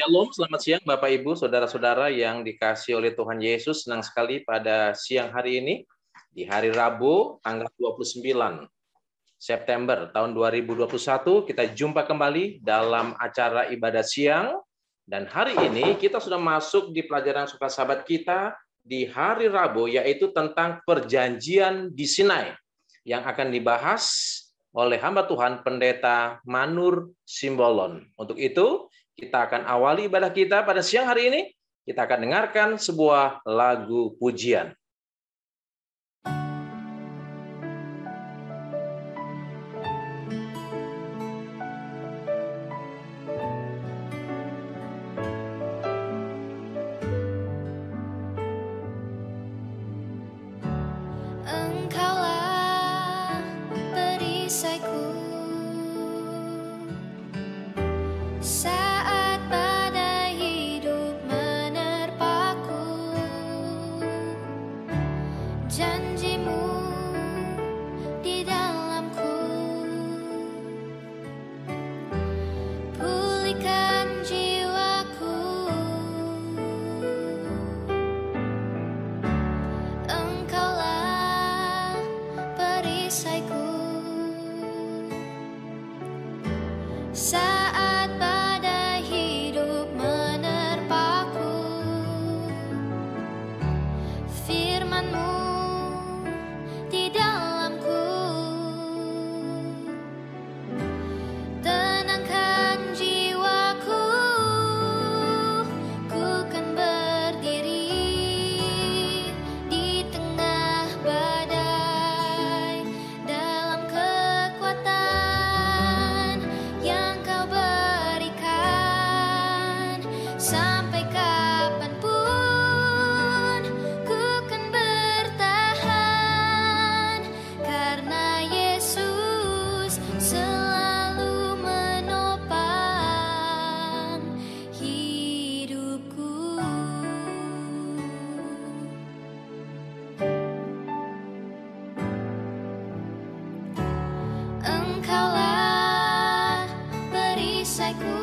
Shalom, selamat siang Bapak Ibu, Saudara-saudara yang dikasihi oleh Tuhan Yesus. Senang sekali pada siang hari ini, di hari Rabu, tanggal 29 September tahun 2021, kita jumpa kembali dalam acara ibadah siang. Dan hari ini kita sudah masuk di pelajaran suka sahabat kita di hari Rabu, yaitu tentang perjanjian di Sinai, yang akan dibahas oleh hamba Tuhan Pendeta Manur Simbolon. Untuk itu, kita akan awali ibadah kita pada siang hari ini. Kita akan dengarkan sebuah lagu pujian. Engkaulah perisaiku saat badai hidup menerpaku. Janjimu di dalamku, pulihkan jiwaku. Engkaulah perisaiku saat badai hidup menerpaku. Firman-Mu di dalamku, tenangkan jiwaku. Ku kan berdiri di tengah badai, dalam kekuatan yang Kau berikan. Sampai kapanpun ku kan bertahan, karena Yesus selalu menopang hidupku. Engkaulah perisaiku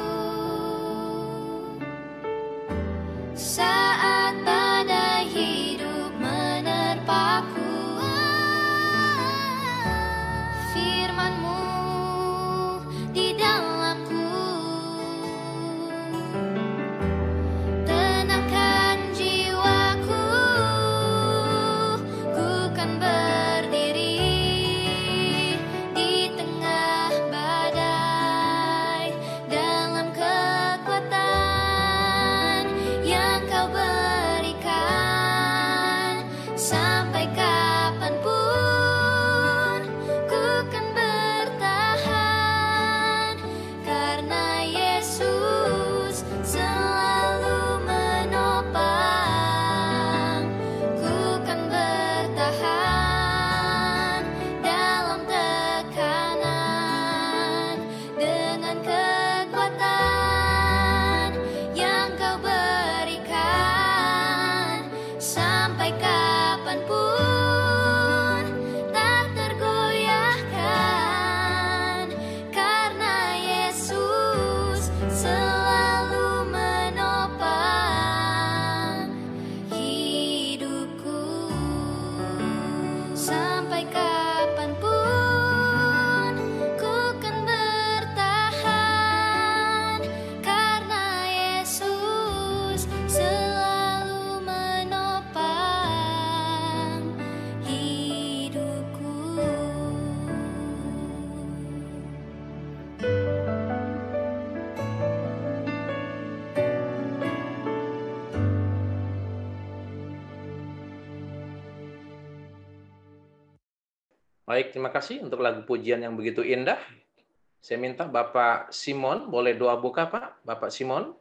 saat badai hidup menerpaku. Firman-Mu di dalamku, tenangkan jiwaku. Ku kan berdiri di tengah badai, dalam kekuatan yang Kau berikan. Sampai kapanpun ku kan bertahan, karena Yesus selalu menopang. Ku kan bertahan dalam tekanan, dengan kekuatan yang Kau berikan. Sampai kapanpun tak tergoyahkan, karena Yesus selalu menopang hidupku. Sampai kapanpun ku kan bertahan, karena Yesus selalu menopang hidupku. Baik, terima kasih untuk lagu pujian yang begitu indah. Saya minta Bapak Simon, boleh doa buka Pak? Bapak Simon.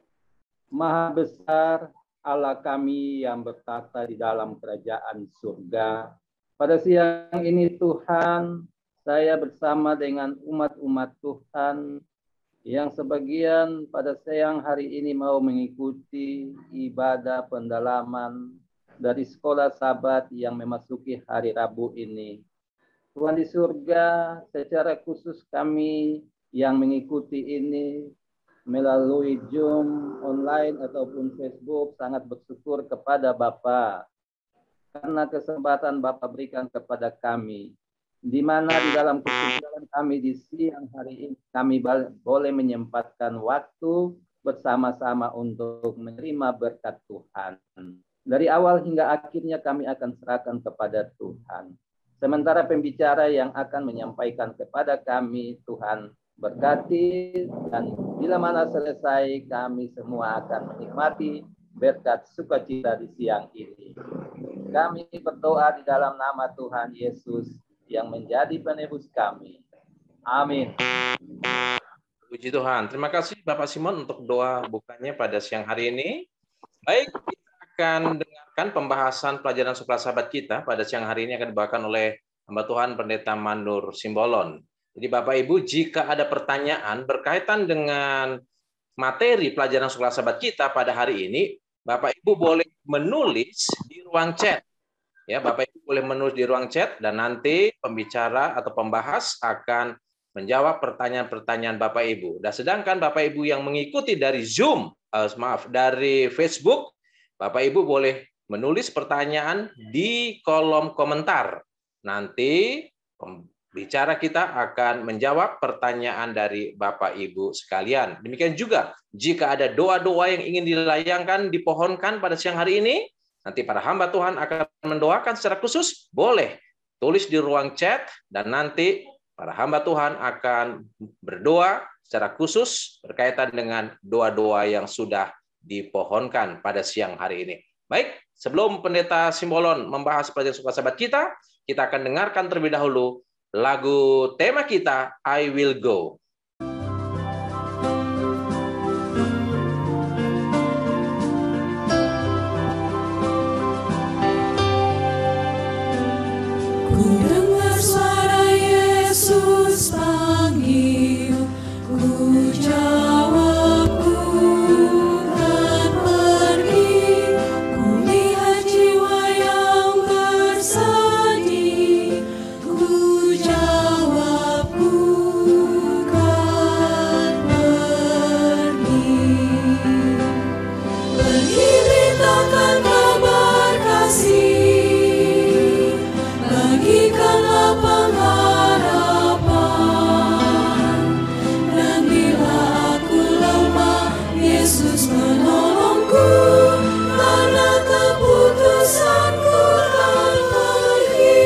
Maha besar Allah kami yang bertata di dalam kerajaan surga. Pada siang ini Tuhan, saya bersama dengan umat-umat Tuhan yang sebagian pada siang hari ini mau mengikuti ibadah pendalaman dari sekolah Sabat yang memasuki hari Rabu ini. Tuhan di surga, secara khusus kami yang mengikuti ini melalui Zoom online ataupun Facebook, sangat bersyukur kepada Bapak karena kesempatan Bapak berikan kepada kami, di mana di dalam kesibukan kami di siang hari ini kami boleh menyempatkan waktu bersama-sama untuk menerima berkat Tuhan. Dari awal hingga akhirnya kami akan serahkan kepada Tuhan. Sementara pembicara yang akan menyampaikan kepada kami, Tuhan berkati, dan bila mana selesai kami semua akan menikmati berkat sukacita di siang ini. Kami berdoa di dalam nama Tuhan Yesus yang menjadi penebus kami. Amin. Puji Tuhan. Terima kasih Bapak Simon untuk doa bukanya pada siang hari ini. Baik, kita akan dengarkan pembahasan pelajaran sekolah sahabat kita pada siang hari ini akan dibawakan oleh hamba Tuhan Pendeta Manur Simbolon. Jadi Bapak Ibu, jika ada pertanyaan berkaitan dengan materi pelajaran sekolah sahabat kita pada hari ini, Bapak Ibu boleh menulis di ruang chat. Ya, Bapak Ibu boleh menulis di ruang chat dan nanti pembicara atau pembahas akan menjawab pertanyaan-pertanyaan Bapak Ibu. Dan sedangkan Bapak Ibu yang mengikuti dari Zoom, dari Facebook, Bapak Ibu boleh menulis pertanyaan di kolom komentar. Nanti pembicara kita akan menjawab pertanyaan dari Bapak Ibu sekalian. Demikian juga jika ada doa-doa yang ingin dilayangkan, dipohonkan pada siang hari ini, nanti para hamba Tuhan akan mendoakan secara khusus, boleh tulis di ruang chat dan nanti para hamba Tuhan akan berdoa secara khusus berkaitan dengan doa-doa yang sudah dipohonkan pada siang hari ini. Baik, sebelum Pendeta Simbolon membahas pelajaran sekolah sahabat kita akan dengarkan terlebih dahulu lagu tema kita, I Will Go. Ku dengar suara Yesus panggil, ku jawab ku kan pergi. Ku lihat jiwa yang bersedih, ku jawab ku kan pergi. Pergi beritakan kabar kasih, bagikanlah pengharapan, dan bila aku lemah, Yesus menolongku, karena keputusanku kan pergi.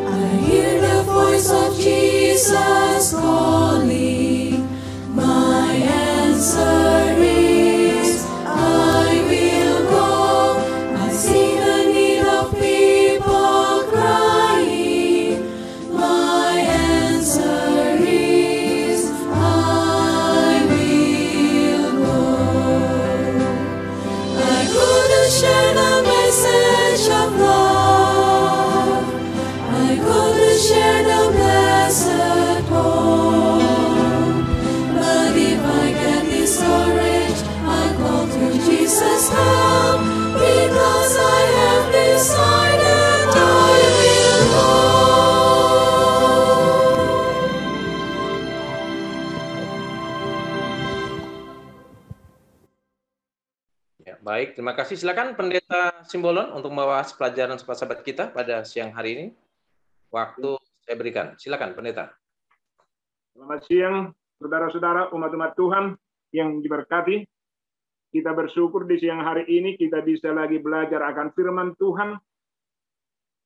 I hear the voice of Jesus calling. My answer is, I will go. I see the need of people crying. My answer is, I will go. I couldn't share the message of love. I couldn't share the blessed hope. But if I get discouraged, I call to Jesus, help, because I have decided I will go. Ya, baik, terima kasih. Silakan Pendeta Simbolon untuk membahas pelajaran sekolah sahabat kita pada siang hari ini. Waktu saya berikan. Silakan Pendeta. Selamat siang, saudara-saudara umat-umat Tuhan yang diberkati. Kita bersyukur di siang hari ini kita bisa lagi belajar akan firman Tuhan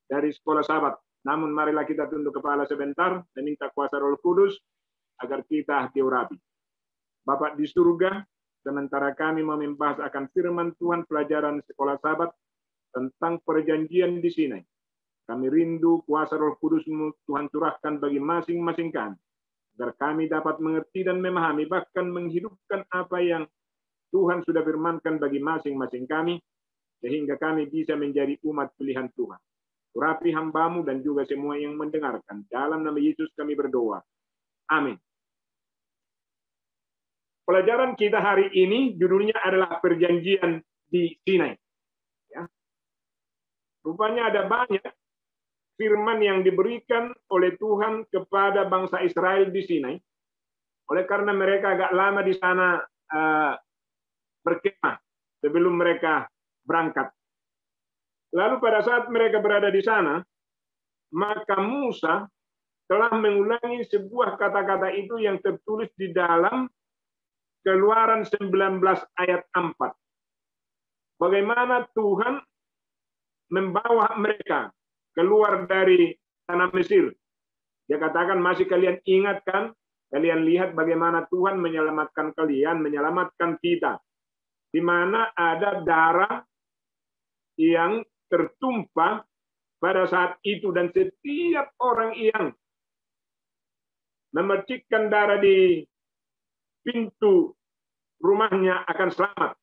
dari sekolah sahabat. Namun marilah kita tunduk kepala sebentar dan minta kuasa Roh Kudus agar kita diurapi. Bapak di surga, sementara kami mau membahas akan firman Tuhan pelajaran sekolah sahabat tentang perjanjian di Sinai. Kami rindu kuasa Roh Kudus-Mu Tuhan curahkan bagi masing-masing kami, agar kami dapat mengerti dan memahami, bahkan menghidupkan apa yang Tuhan sudah firmankan bagi masing-masing kami, sehingga kami bisa menjadi umat pilihan Tuhan. Urapi hamba-Mu dan juga semua yang mendengarkan. Dalam nama Yesus kami berdoa. Amin. Pelajaran kita hari ini judulnya adalah perjanjian di Sinai. Ya. Rupanya ada banyak firman yang diberikan oleh Tuhan kepada bangsa Israel di Sinai. Oleh karena mereka agak lama di sana berkemah sebelum mereka berangkat. Lalu pada saat mereka berada di sana, maka Musa telah mengulangi sebuah kata-kata itu yang tertulis di dalam Keluaran 19 ayat 4. Bagaimana Tuhan membawa mereka keluar dari tanah Mesir. Dia katakan, masih kalian ingat kan? Kalian lihat bagaimana Tuhan menyelamatkan kalian, menyelamatkan kita. Di mana ada darah yang tertumpah pada saat itu. Dan setiap orang yang memercikkan darah di pintu rumahnya akan selamat.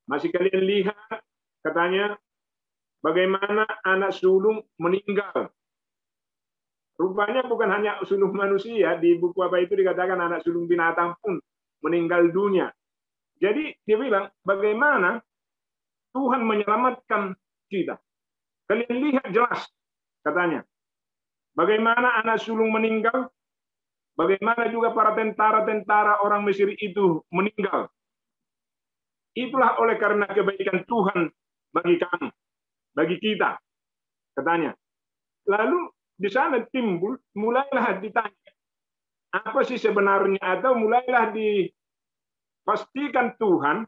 Masih kalian lihat, katanya, bagaimana anak sulung meninggal. Rupanya bukan hanya sulung manusia, di buku apa itu dikatakan anak sulung binatang pun meninggal dunia. Jadi dia bilang, bagaimana Tuhan menyelamatkan kita. Kalian lihat jelas, katanya. Bagaimana anak sulung meninggal, bagaimana juga para tentara-tentara orang Mesir itu meninggal. Itulah oleh karena kebaikan Tuhan bagi kami, bagi kita, katanya. Lalu di sana timbul, mulailah ditanya, apa sih sebenarnya, atau mulailah dipastikan Tuhan,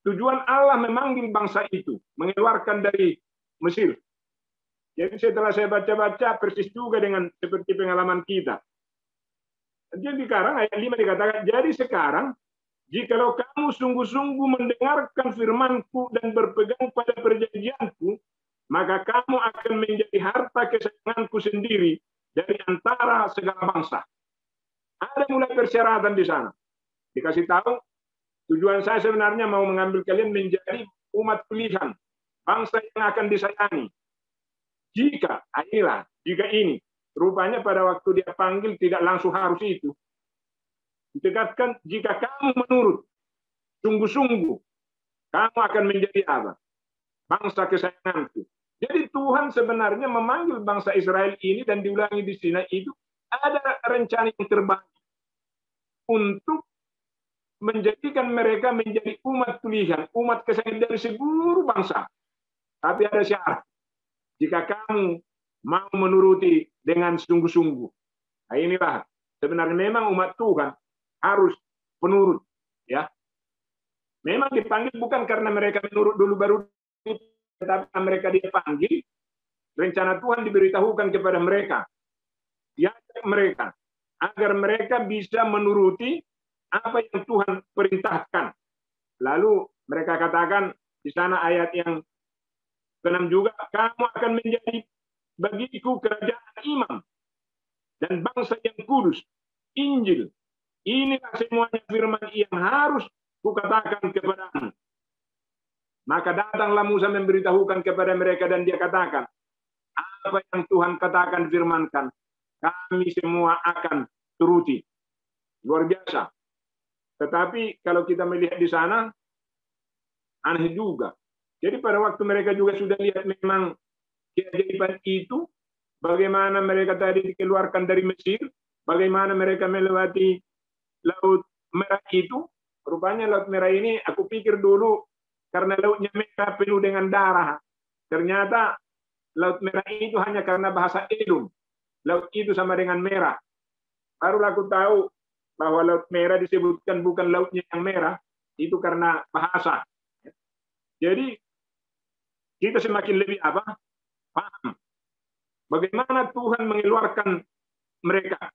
tujuan Allah memanggil bangsa itu, mengeluarkan dari Mesir. Jadi setelah saya baca-baca, persis juga dengan seperti pengalaman kita. Jadi sekarang ayat 5 dikatakan, jadi sekarang, jikalau kamu sungguh-sungguh mendengarkan firman-Ku dan berpegang pada perjanjian-Ku, maka kamu akan menjadi harta kesayangan-Ku sendiri dari antara segala bangsa. Ada mulai persyaratan di sana. Dikasih tahu, tujuan saya sebenarnya mau mengambil kalian menjadi umat pilihan, bangsa yang akan disayangi. Jika ini, rupanya pada waktu dia panggil tidak langsung harus itu. Ditegaskan, jika kamu menurut, sungguh-sungguh, kamu akan menjadi apa? Bangsa kesayanganku. Jadi Tuhan sebenarnya memanggil bangsa Israel ini, dan diulangi di sini itu, ada rencana yang terbaik untuk menjadikan mereka menjadi umat pilihan, umat kesayangan dari seluruh bangsa. Tapi ada syarat. Jika kamu mau menuruti dengan sungguh-sungguh. Nah, inilah sebenarnya memang umat Tuhan harus penurut, ya. Memang dipanggil bukan karena mereka menurut dulu baru, tetapi mereka dipanggil, rencana Tuhan diberitahukan kepada mereka, diajak mereka agar mereka bisa menuruti apa yang Tuhan perintahkan. Lalu mereka katakan di sana ayat yang ke-6 juga, kamu akan menjadi bagiku kerajaan imam dan bangsa yang kudus. Injil. Inilah semuanya firman yang harus kukatakan kepadamu. Maka datanglah Musa memberitahukan kepada mereka, dan dia katakan, apa yang Tuhan katakan, firmankan, kami semua akan turuti. Luar biasa. Tetapi kalau kita melihat di sana, aneh juga. Jadi pada waktu mereka juga sudah lihat memang keajaiban itu, bagaimana mereka tadi dikeluarkan dari Mesir, bagaimana mereka melewati Laut Merah itu. Rupanya Laut Merah ini, aku pikir dulu karena lautnya merah penuh dengan darah. Ternyata Laut Merah itu hanya karena bahasa Edom. Laut itu sama dengan merah. Baru aku tahu bahwa Laut Merah disebutkan bukan lautnya yang merah, itu karena bahasa. Jadi kita semakin lebih paham bagaimana Tuhan mengeluarkan mereka.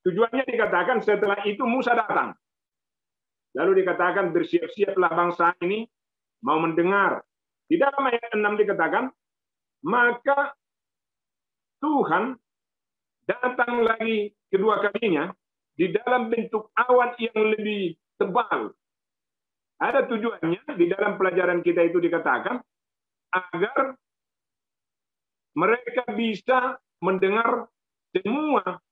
Tujuannya dikatakan setelah itu Musa datang. Lalu dikatakan bersiap-siaplah bangsa ini mau mendengar. Di dalam ayat 6 dikatakan, maka Tuhan datang lagi kedua kalinya di dalam bentuk awan yang lebih tebal. Ada tujuannya di dalam pelajaran kita itu dikatakan agar mereka bisa mendengar semua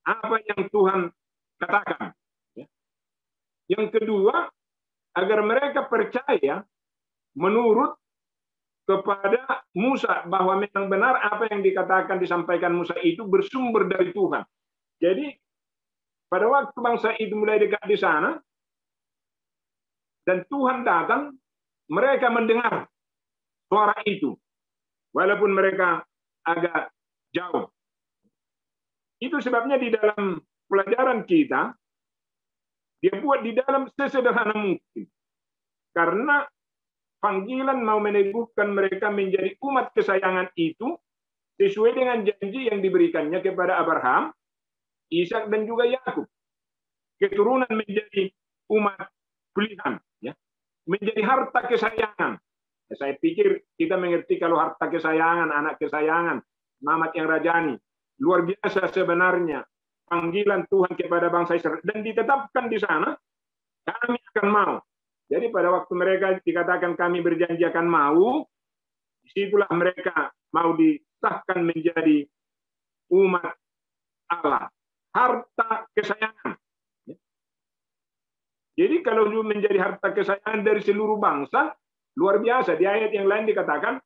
apa yang Tuhan katakan. Yang kedua, agar mereka percaya menurut kepada Musa bahwa memang benar apa yang dikatakan disampaikan Musa itu bersumber dari Tuhan. Jadi pada waktu bangsa itu mulai dekat di sana dan Tuhan datang, mereka mendengar suara itu walaupun mereka agak jauh. Itu sebabnya di dalam pelajaran kita dia buat di dalam sesederhana mungkin. Karena panggilan mau meneguhkan mereka menjadi umat kesayangan itu sesuai dengan janji yang diberikannya kepada Abraham, Ishak dan juga Yakub. Keturunan menjadi umat pilihan, ya. Menjadi harta kesayangan. Ya, saya pikir kita mengerti kalau harta kesayangan, anak kesayangan, Mamat yang rajani. Luar biasa sebenarnya panggilan Tuhan kepada bangsa Israel dan ditetapkan di sana, kami akan mau. Jadi pada waktu mereka dikatakan kami berjanji akan mau, disitulah mereka mau disahkan menjadi umat Allah, harta kesayangan. Jadi kalau menjadi harta kesayangan dari seluruh bangsa, luar biasa. Di ayat yang lain dikatakan,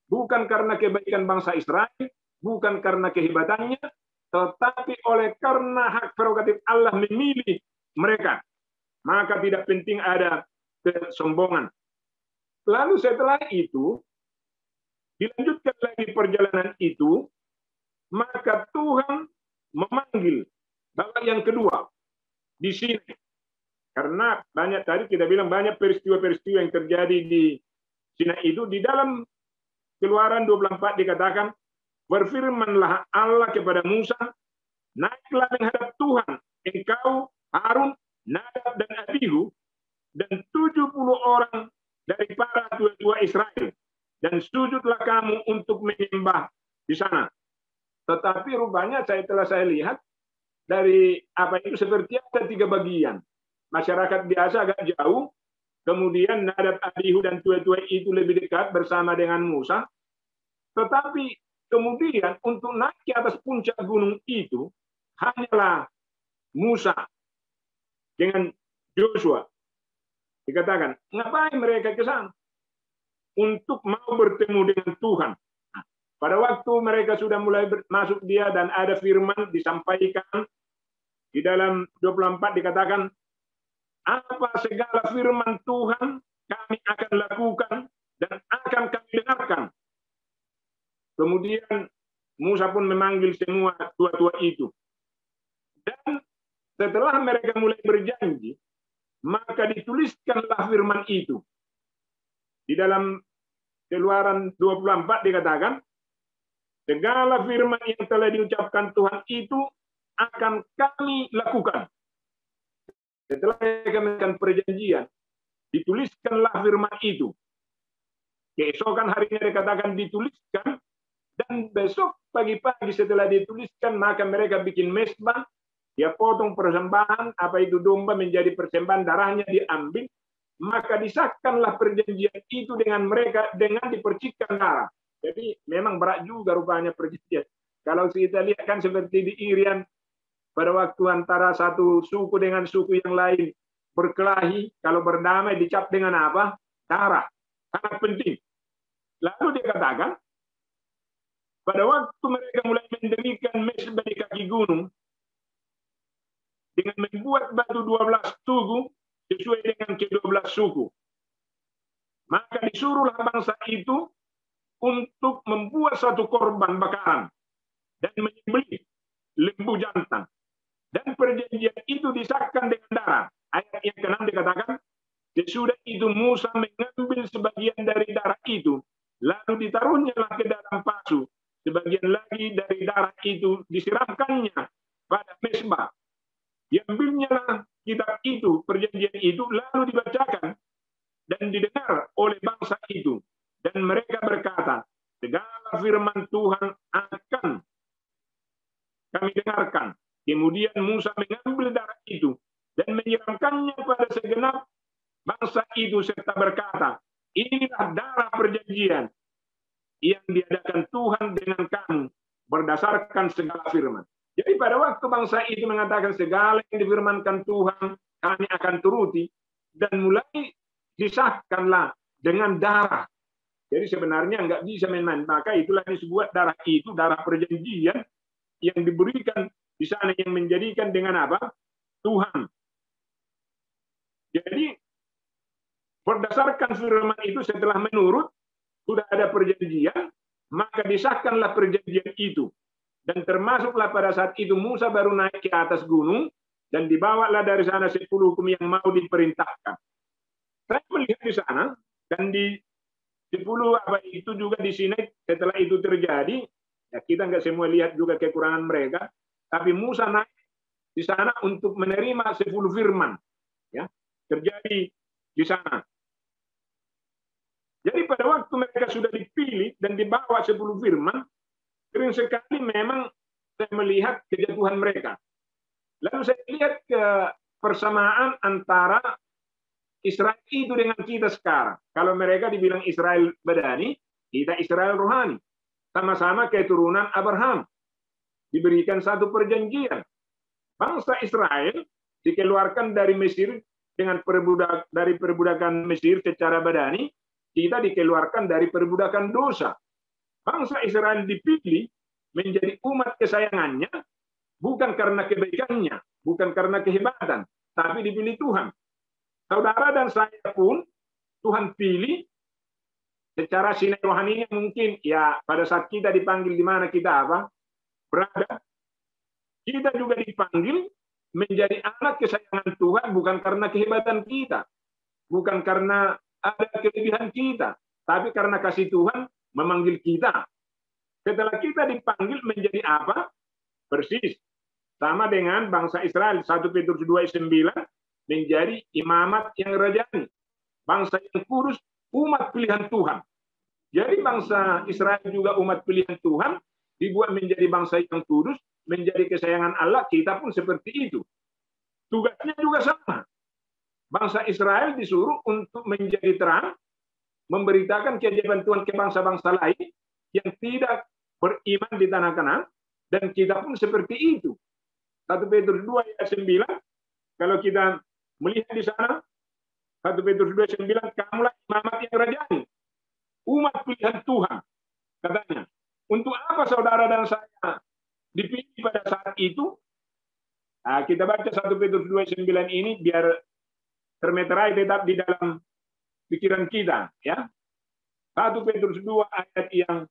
bukan karena kebaikan bangsa Israel, bukan karena kehebatannya, tetapi oleh karena hak prerogatif Allah memilih mereka. Maka tidak penting ada kesombongan. Lalu setelah itu, dilanjutkan lagi perjalanan itu, maka Tuhan memanggil babak yang kedua di sini. Karena banyak tadi kita bilang banyak peristiwa-peristiwa yang terjadi di Sinai itu. Di dalam Keluaran 24 dikatakan, berfirmanlah Allah kepada Musa, naiklah menghadap Tuhan, engkau, Harun, Nadab dan Abihu, dan 70 orang dari para tua-tua Israel, dan sujudlah kamu untuk menyembah di sana. Tetapi rupanya saya lihat dari apa itu seperti ada 3 bagian. Masyarakat biasa agak jauh, kemudian Nadab, Abihu dan tua-tua itu lebih dekat bersama dengan Musa. Tetapi kemudian untuk naik ke atas puncak gunung itu hanyalah Musa dengan Joshua. Dikatakan, ngapain mereka ke sana? Untuk mau bertemu dengan Tuhan. Nah, pada waktu mereka sudah mulai masuk dia dan ada firman disampaikan di dalam 24 dikatakan, apa segala firman Tuhan kami akan lakukan dan akan kami dengarkan. Kemudian Musa pun memanggil semua tua-tua itu. Dan setelah mereka mulai berjanji, maka dituliskanlah firman itu. Di dalam Keluaran 24 dikatakan, segala firman yang telah diucapkan Tuhan itu akan kami lakukan. Setelah mereka melakukan perjanjian, dituliskanlah firman itu. Keesokan harinya dikatakan dituliskan, dan besok pagi-pagi setelah dituliskan, maka mereka bikin mezbah, dia potong persembahan, apa itu domba menjadi persembahan, darahnya diambil, maka disahkanlah perjanjian itu dengan mereka dengan dipercikkan darah. Jadi memang berat juga rupanya perjanjian. Kalau kita lihat kan seperti di Irian, pada waktu antara satu suku dengan suku yang lain berkelahi, kalau berdamai dicap dengan apa? Darah. Sangat penting. Lalu dikatakan, pada waktu mereka mulai mendirikan mezbah di kaki gunung, dengan membuat batu 12 tugu sesuai dengan ke-12 suku, maka disuruhlah bangsa itu untuk membuat satu korban bakaran dan menyembelih lembu jantan. Dan perjanjian itu disahkan dengan darah. Ayat yang ke-6 dikatakan, sesudah itu Musa mengambil sebagian dari darah itu, lalu ditaruhnya ke dalam pasu. Sebagian lagi dari darah itu disiramkannya pada mezbah. Diambilnya kitab itu, perjanjian itu, lalu dibacakan dan didengar oleh bangsa itu. Dan mereka berkata, segala firman Tuhan akan kami dengarkan. Kemudian Musa mengambil darah itu dan menyiramkannya pada segenap bangsa itu serta berkata, inilah darah perjanjian yang diadakan Tuhan dengan kamu berdasarkan segala firman. Jadi pada waktu bangsa itu mengatakan segala yang difirmankan Tuhan kami akan turuti, dan mulai disahkanlah dengan darah Jadi sebenarnya nggak bisa main-main. Maka itulah disebut darah itu, darah perjanjian yang diberikan di sana yang menjadikan dengan apa? Tuhan. Jadi berdasarkan firman itu setelah menurut, sudah ada perjanjian, maka disahkanlah perjanjian itu. Dan termasuklah pada saat itu Musa baru naik ke atas gunung, dan dibawalah dari sana 10 hukum yang mau diperintahkan. Saya melihat di sana, dan di 10 apa itu juga di sini setelah itu terjadi, ya kita nggak semua lihat juga kekurangan mereka, tapi Musa naik di sana untuk menerima 10 firman, ya terjadi di sana. Jadi pada waktu mereka sudah dipilih dan dibawa 10 firman, sering sekali memang saya melihat kejatuhan mereka. Lalu saya lihat ke persamaan antara Israel itu dengan kita sekarang. Kalau mereka dibilang Israel badani, kita Israel rohani. Sama-sama keturunan Abraham. Diberikan satu perjanjian. Bangsa Israel dikeluarkan dari Mesir dengan dari perbudakan Mesir secara badani, kita dikeluarkan dari perbudakan dosa. Bangsa Israel dipilih menjadi umat kesayangannya, bukan karena kebaikannya, bukan karena kehebatan, tapi dipilih Tuhan. Saudara dan saya pun Tuhan pilih secara sinai rohaninya mungkin ya pada saat kita dipanggil di mana kita apa berada, kita juga dipanggil menjadi anak kesayangan Tuhan bukan karena kehebatan kita, bukan karena ada kelebihan kita, tapi karena kasih Tuhan memanggil kita. Setelah kita dipanggil menjadi apa? Persis sama dengan bangsa Israel 1 Petrus 2:9 menjadi imamat yang rajani, bangsa yang kudus, umat pilihan Tuhan. Jadi bangsa Israel juga umat pilihan Tuhan, dibuat menjadi bangsa yang kudus, menjadi kesayangan Allah, kita pun seperti itu. Tugasnya juga sama. Bangsa Israel disuruh untuk menjadi terang, memberitakan keajaiban Tuhan ke bangsa-bangsa lain yang tidak beriman di tanah Kanaan, dan kita pun seperti itu. 1 Petrus 2:9, kalau kita melihat di sana, 1 Petrus 2:9, kamulah imamat yang rajani, umat pilihan Tuhan. Katanya, untuk apa saudara dan saya dipilih pada saat itu? Nah, kita baca 1 Petrus 2:9 ini biar termeterai tetap di dalam pikiran kita. Ya. 1 Petrus 2 ayat yang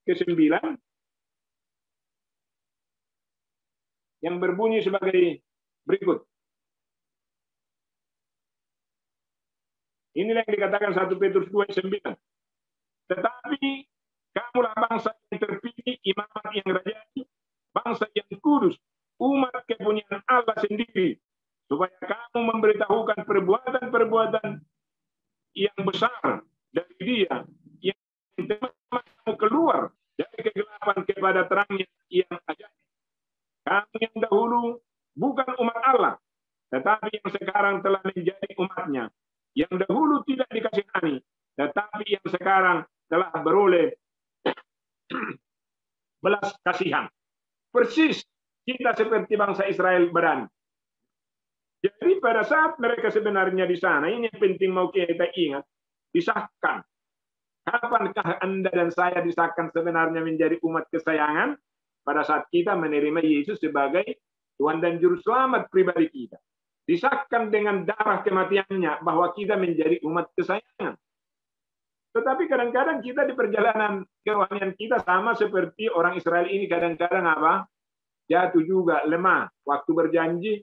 ke-9, yang berbunyi sebagai berikut. Inilah yang dikatakan 1 Petrus 2:9. Tetapi kamulah bangsa yang terpilih, imamat yang rajani, bangsa yang kudus, umat kepunyaan Allah sendiri, supaya kamu memberitahukan perbuatan-perbuatan yang besar dari Dia, yang kamu keluar dari kegelapan kepada terangnya yang ajaib. Kamu yang dahulu bukan umat Allah, tetapi yang sekarang telah menjadi umatnya. Yang dahulu tidak dikasihani, tetapi yang sekarang telah beroleh belas kasihan. Persis kita seperti bangsa Israel badani. Jadi pada saat mereka sebenarnya di sana, ini yang penting mau kita ingat, disahkan. Kapankah Anda dan saya disahkan sebenarnya menjadi umat kesayangan? Pada saat kita menerima Yesus sebagai Tuhan dan Juru Selamat pribadi kita. Disahkan dengan darah kematiannya bahwa kita menjadi umat kesayangan. Tetapi kadang-kadang kita di perjalanan kerohanian kita sama seperti orang Israel ini, kadang-kadang apa? Jatuh juga, lemah. Waktu berjanji,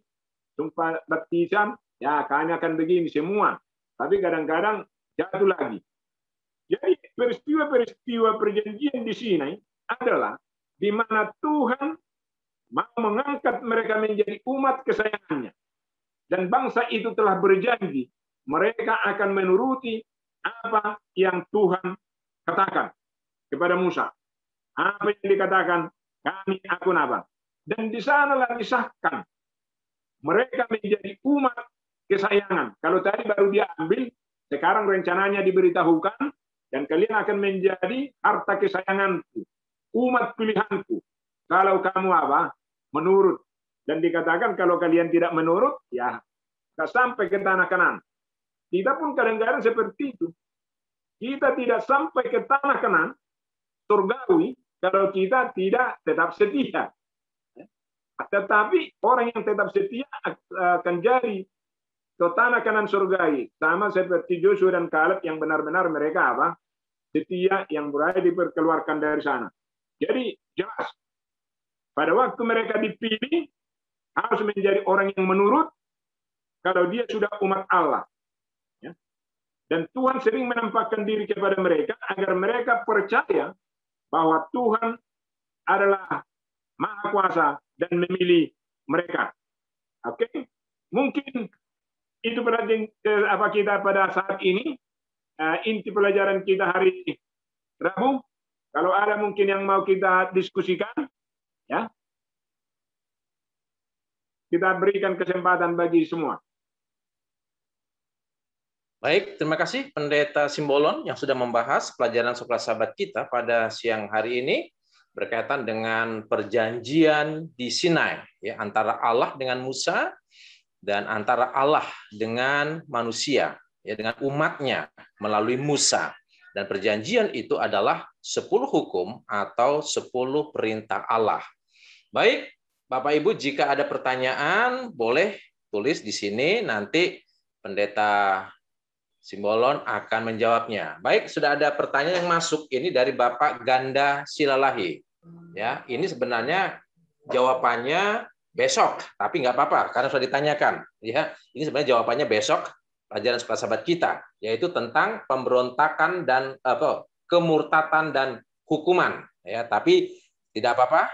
sumpah baptisan, ya kayaknya akan begini semua. Tapi kadang-kadang jatuh lagi. Jadi peristiwa-peristiwa perjanjian di sini adalah di mana Tuhan mau mengangkat mereka menjadi umat kesayangannya. Dan bangsa itu telah berjanji, mereka akan menuruti apa yang Tuhan katakan kepada Musa. Apa yang dikatakan, kami akan apa? Dan di sanalah disahkan mereka menjadi umat kesayangan. Kalau tadi baru dia ambil, sekarang rencananya diberitahukan, dan kalian akan menjadi harta kesayanganku, umat pilihanku. Kalau kamu apa? Menurut. Dan dikatakan kalau kalian tidak menurut, ya nggak sampai ke tanah Kanaan. Kita pun kadang-kadang seperti itu. kita tidak sampai ke tanah Kanaan surgawi kalau kita tidak tetap setia. Tetapi orang yang tetap setia akan jadi ke tanah Kanaan surgawi, sama seperti Joshua dan Kaleb yang benar-benar mereka apa? Setia, yang berani diperkeluarkan dari sana. Jadi jelas, pada waktu mereka dipilih harus menjadi orang yang menurut kalau dia sudah umat Allah. Ya. Dan Tuhan sering menampakkan diri kepada mereka agar mereka percaya bahwa Tuhan adalah Maha Kuasa dan memilih mereka. Oke, mungkin itu berarti apa kita pada saat ini inti pelajaran kita hari Rabu. Kalau ada mungkin yang mau kita diskusikan, ya, kita berikan kesempatan bagi semua. Baik, terima kasih Pendeta Simbolon yang sudah membahas pelajaran sekolah sahabat kita pada siang hari ini berkaitan dengan perjanjian di Sinai, ya, antara Allah dengan Musa dan antara Allah dengan manusia, ya, dengan umatnya melalui Musa. Dan perjanjian itu adalah 10 hukum atau 10 perintah Allah. Baik, Bapak Ibu, jika ada pertanyaan boleh tulis di sini, nanti Pendeta Simbolon akan menjawabnya. Baik, sudah ada pertanyaan yang masuk ini dari Bapak Ganda Silalahi. Ya, ini sebenarnya jawabannya besok, tapi nggak apa-apa karena sudah ditanyakan. Ya, ini sebenarnya jawabannya besok pelajaran sekolah sahabat kita, yaitu tentang pemberontakan dan kemurtatan dan hukuman. Ya, tapi tidak apa-apa.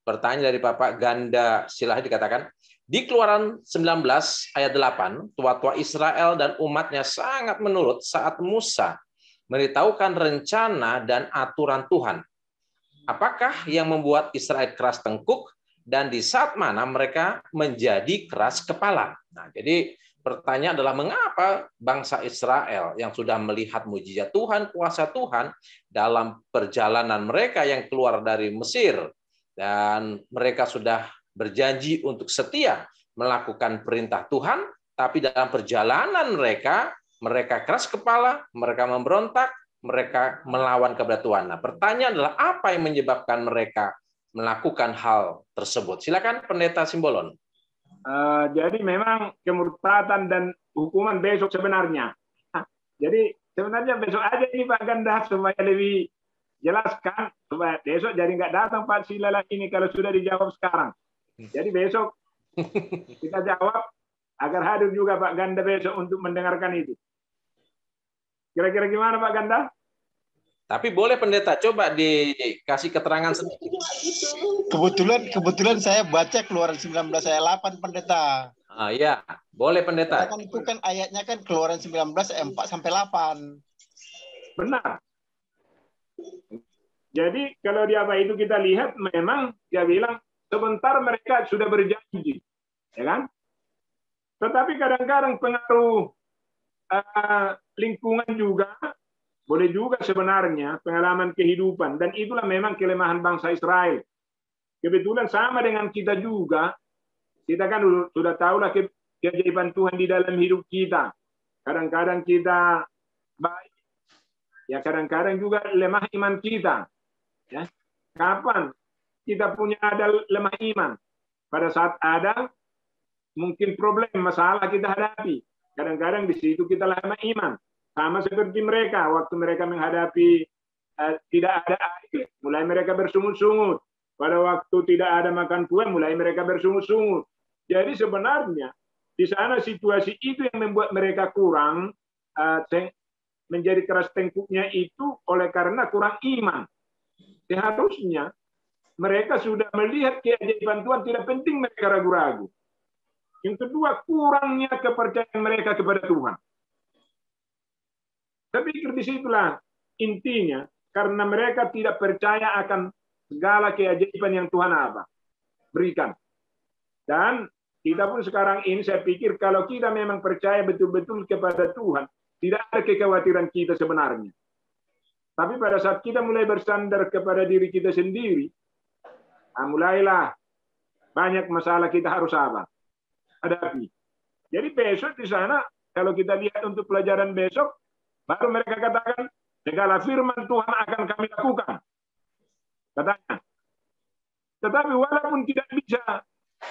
Pertanyaan dari Bapak Ganda Silalahi dikatakan, di Keluaran 19 ayat 8, tua-tua Israel dan umatnya sangat menurut saat Musa memberitahukan rencana dan aturan Tuhan. Apakah yang membuat Israel keras tengkuk dan di saat mana mereka menjadi keras kepala? Nah, jadi pertanyaan adalah mengapa bangsa Israel yang sudah melihat mujizat Tuhan, kuasa Tuhan dalam perjalanan mereka yang keluar dari Mesir dan mereka sudah berjanji untuk setia melakukan perintah Tuhan, tapi dalam perjalanan mereka keras kepala, mereka memberontak, mereka melawan kepada Tuhan. Nah, pertanyaan adalah apa yang menyebabkan mereka melakukan hal tersebut? Silakan Pendeta Simbolon. Jadi memang kemurtatan dan hukuman besok sebenarnya. Jadi sebenarnya besok aja ini Pak Ganda supaya lebih jelaskan, supaya besok jadi nggak datang Pak Silalahi ini kalau sudah dijawab sekarang. Jadi besok kita jawab agar hadir juga Pak Ganda besok untuk mendengarkan itu. Kira-kira gimana Pak Ganda? Tapi boleh Pendeta, coba dikasih keterangan sedikit. Kebetulan saya baca Keluaran 19 ayat 8 Pendeta. Ya, boleh Pendeta. Kan itu kan ayatnya kan Keluaran 19 ayat 4 sampai 8. Benar. Jadi kalau di apa itu kita lihat memang dia bilang sebentar mereka sudah berjanji, ya kan? Tetapi kadang-kadang pengaruh lingkungan juga boleh juga sebenarnya pengalaman kehidupan, dan itulah memang kelemahan bangsa Israel. Kebetulan sama dengan kita juga, kita kan sudah tahulah keajaiban Tuhan di dalam hidup kita. Kadang-kadang kita baik, ya kadang-kadang juga lemah iman kita. Ya. Kapan kita punya ada lemah iman? Pada saat ada mungkin problem, masalah kita hadapi. Kadang-kadang di situ kita lemah iman. Sama seperti mereka, waktu mereka menghadapi tidak ada air, mulai mereka bersungut-sungut. Pada waktu tidak ada makan tuan, mulai mereka bersungut-sungut. Jadi sebenarnya di sana situasi itu yang membuat mereka kurang menjadi keras tengkuknya itu oleh karena kurang iman. Seharusnya mereka sudah melihat keajaiban Tuhan, tidak penting mereka ragu-ragu. Yang kedua, kurangnya kepercayaan mereka kepada Tuhan. Saya pikir disitulah intinya, karena mereka tidak percaya akan segala keajaiban yang Tuhan berikan. Dan kita pun sekarang ini saya pikir kalau kita memang percaya betul-betul kepada Tuhan, tidak ada kekhawatiran kita sebenarnya. Tapi pada saat kita mulai bersandar kepada diri kita sendiri, mulailah banyak masalah kita harus hadapi. Jadi besok di sana, kalau kita lihat untuk pelajaran besok, Baru mereka katakan, segala firman Tuhan akan kami lakukan. Katanya. Tetapi walaupun tidak bisa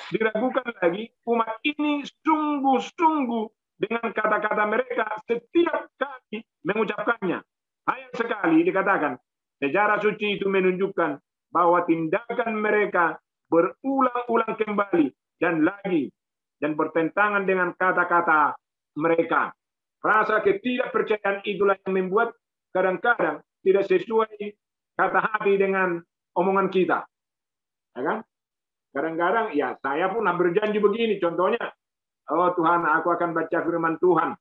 diragukan lagi, umat ini sungguh-sungguh dengan kata-kata mereka setiap kali mengucapkannya. Ayat sekali dikatakan, sejarah suci itu menunjukkan bahwa tindakan mereka berulang-ulang kembali dan lagi dan bertentangan dengan kata-kata mereka. Rasa ketidakpercayaan itulah yang membuat kadang-kadang tidak sesuai kata hati dengan omongan kita. Ya kan? Kadang-kadang ya saya pun berjanji begini, contohnya, oh Tuhan, aku akan baca firman Tuhan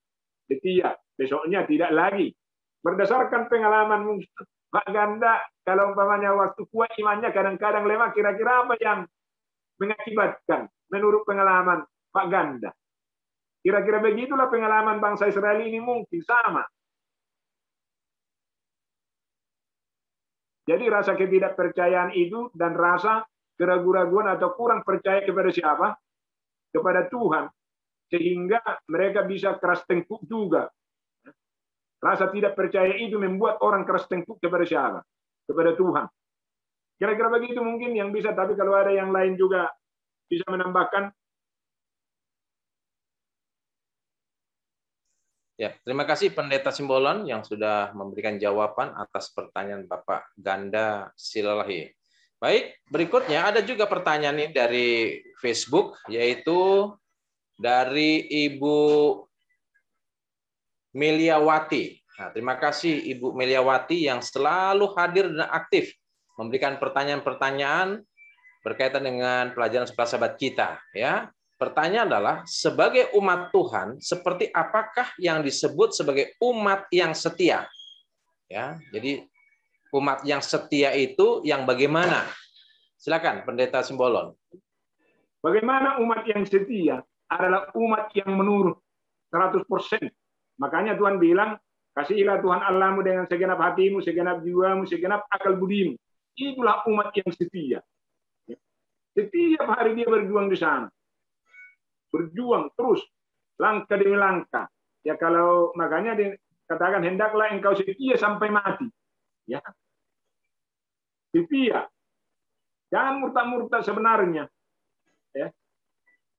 setia, besoknya tidak lagi. Berdasarkan pengalaman Pak Ganda, kalau umpamanya waktu kuat imannya kadang-kadang lemah, kira-kira apa yang mengakibatkan menurut pengalaman Pak Ganda? Kira-kira begitulah pengalaman bangsa Israel ini mungkin sama. Jadi rasa ketidakpercayaan itu dan rasa keraguan-raguan atau kurang percaya kepada siapa? Kepada Tuhan. Sehingga mereka bisa keras tengkuk juga. Rasa tidak percaya itu membuat orang keras tengkuk kepada siapa? Kepada Tuhan. Kira-kira begitu mungkin yang bisa, tapi kalau ada yang lain juga bisa menambahkan. Ya, terima kasih Pendeta Simbolon yang sudah memberikan jawaban atas pertanyaan Bapak Ganda Silalahi. Baik, berikutnya ada juga pertanyaan ini dari Facebook, yaitu dari Ibu Meliawati. Nah, terima kasih Ibu Meliawati yang selalu hadir dan aktif memberikan pertanyaan-pertanyaan berkaitan dengan pelajaran sekolah sahabat kita. Ya, pertanyaan adalah, sebagai umat Tuhan, seperti apakah yang disebut sebagai umat yang setia? Ya, jadi umat yang setia itu yang bagaimana? Silakan Pendeta Simbolon. Bagaimana umat yang setia adalah umat yang menurut 100%. Makanya Tuhan bilang, kasihilah Tuhan Allahmu dengan segenap hatimu, segenap jiwamu, segenap akal budimu. Itulah umat yang setia. Setiap hari dia berjuang di sana. Berjuang terus, langkah demi langkah. Ya kalau makanya dikatakan hendaklah engkau setia sampai mati. Ya. Setia. Jangan murtad-murtad sebenarnya. Ya.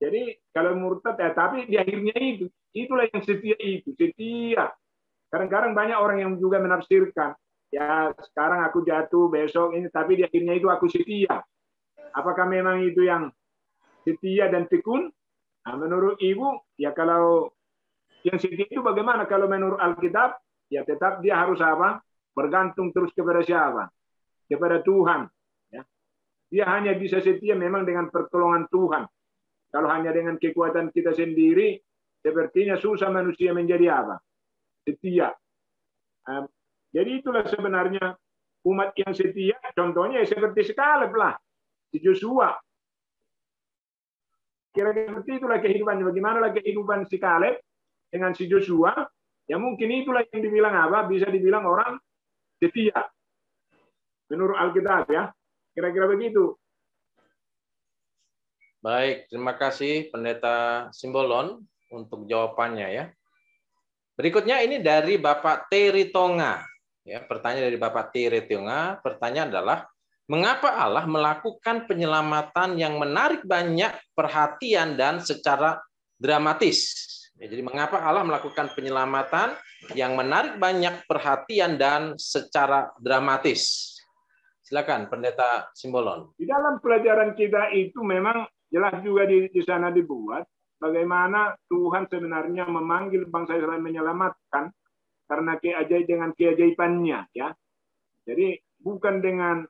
Jadi kalau murtad, ya, tapi di akhirnya itulah yang setia itu. Setia. Kadang-kadang banyak orang yang juga menafsirkan, ya sekarang aku jatuh, besok ini, tapi di akhirnya itu aku setia. Apakah memang itu yang setia dan tekun? Nah, menurut Ibu, ya kalau yang setia itu bagaimana? Kalau menurut Alkitab, ya tetap dia harus apa? Bergantung terus kepada siapa? Kepada Tuhan. Ya. Dia hanya bisa setia memang dengan pertolongan Tuhan. Kalau hanya dengan kekuatan kita sendiri, sepertinya susah manusia menjadi apa? Setia. Jadi itulah sebenarnya umat yang setia. Contohnya seperti Kaleb lah, di Joshua. Kira-kira seperti itulah kehidupannya. Bagaimana kehidupan si Kaleb dengan si Joshua? Ya mungkin itulah yang dibilang apa? Bisa dibilang orang setia. Menurut Alkitab ya. Kira-kira begitu. Baik, terima kasih Pendeta Simbolon untuk jawabannya ya. Berikutnya ini dari Bapak Teri Tonga. Ya, pertanyaan dari Bapak Teri Tonga, pertanyaan adalah, mengapa Allah melakukan penyelamatan yang menarik banyak perhatian dan secara dramatis? Ya, jadi mengapa Allah melakukan penyelamatan yang menarik banyak perhatian dan secara dramatis? Silakan Pendeta Simbolon. Di dalam pelajaran kita itu memang jelas juga di sana dibuat bagaimana Tuhan sebenarnya memanggil bangsa Israel menyelamatkan karena dengan keajaibannya ya. Jadi bukan dengan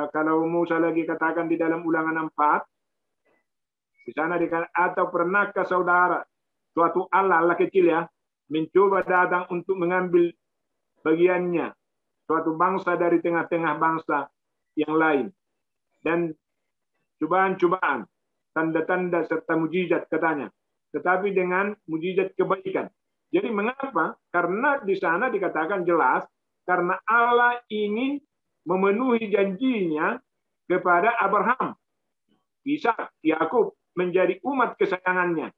kalau Musa lagi katakan di dalam Ulangan 4 di sana dikatakan, atau pernahkah saudara suatu Allah kecil ya mencoba datang untuk mengambil bagiannya suatu bangsa dari tengah-tengah bangsa yang lain, dan cobaan-cobaan, tanda-tanda serta mujizat katanya, tetapi dengan mujizat kebaikan. Jadi mengapa? Karena di sana dikatakan jelas karena Allah ingin memenuhi janjinya kepada Abraham, Ishak, Yakub menjadi umat kesayangannya.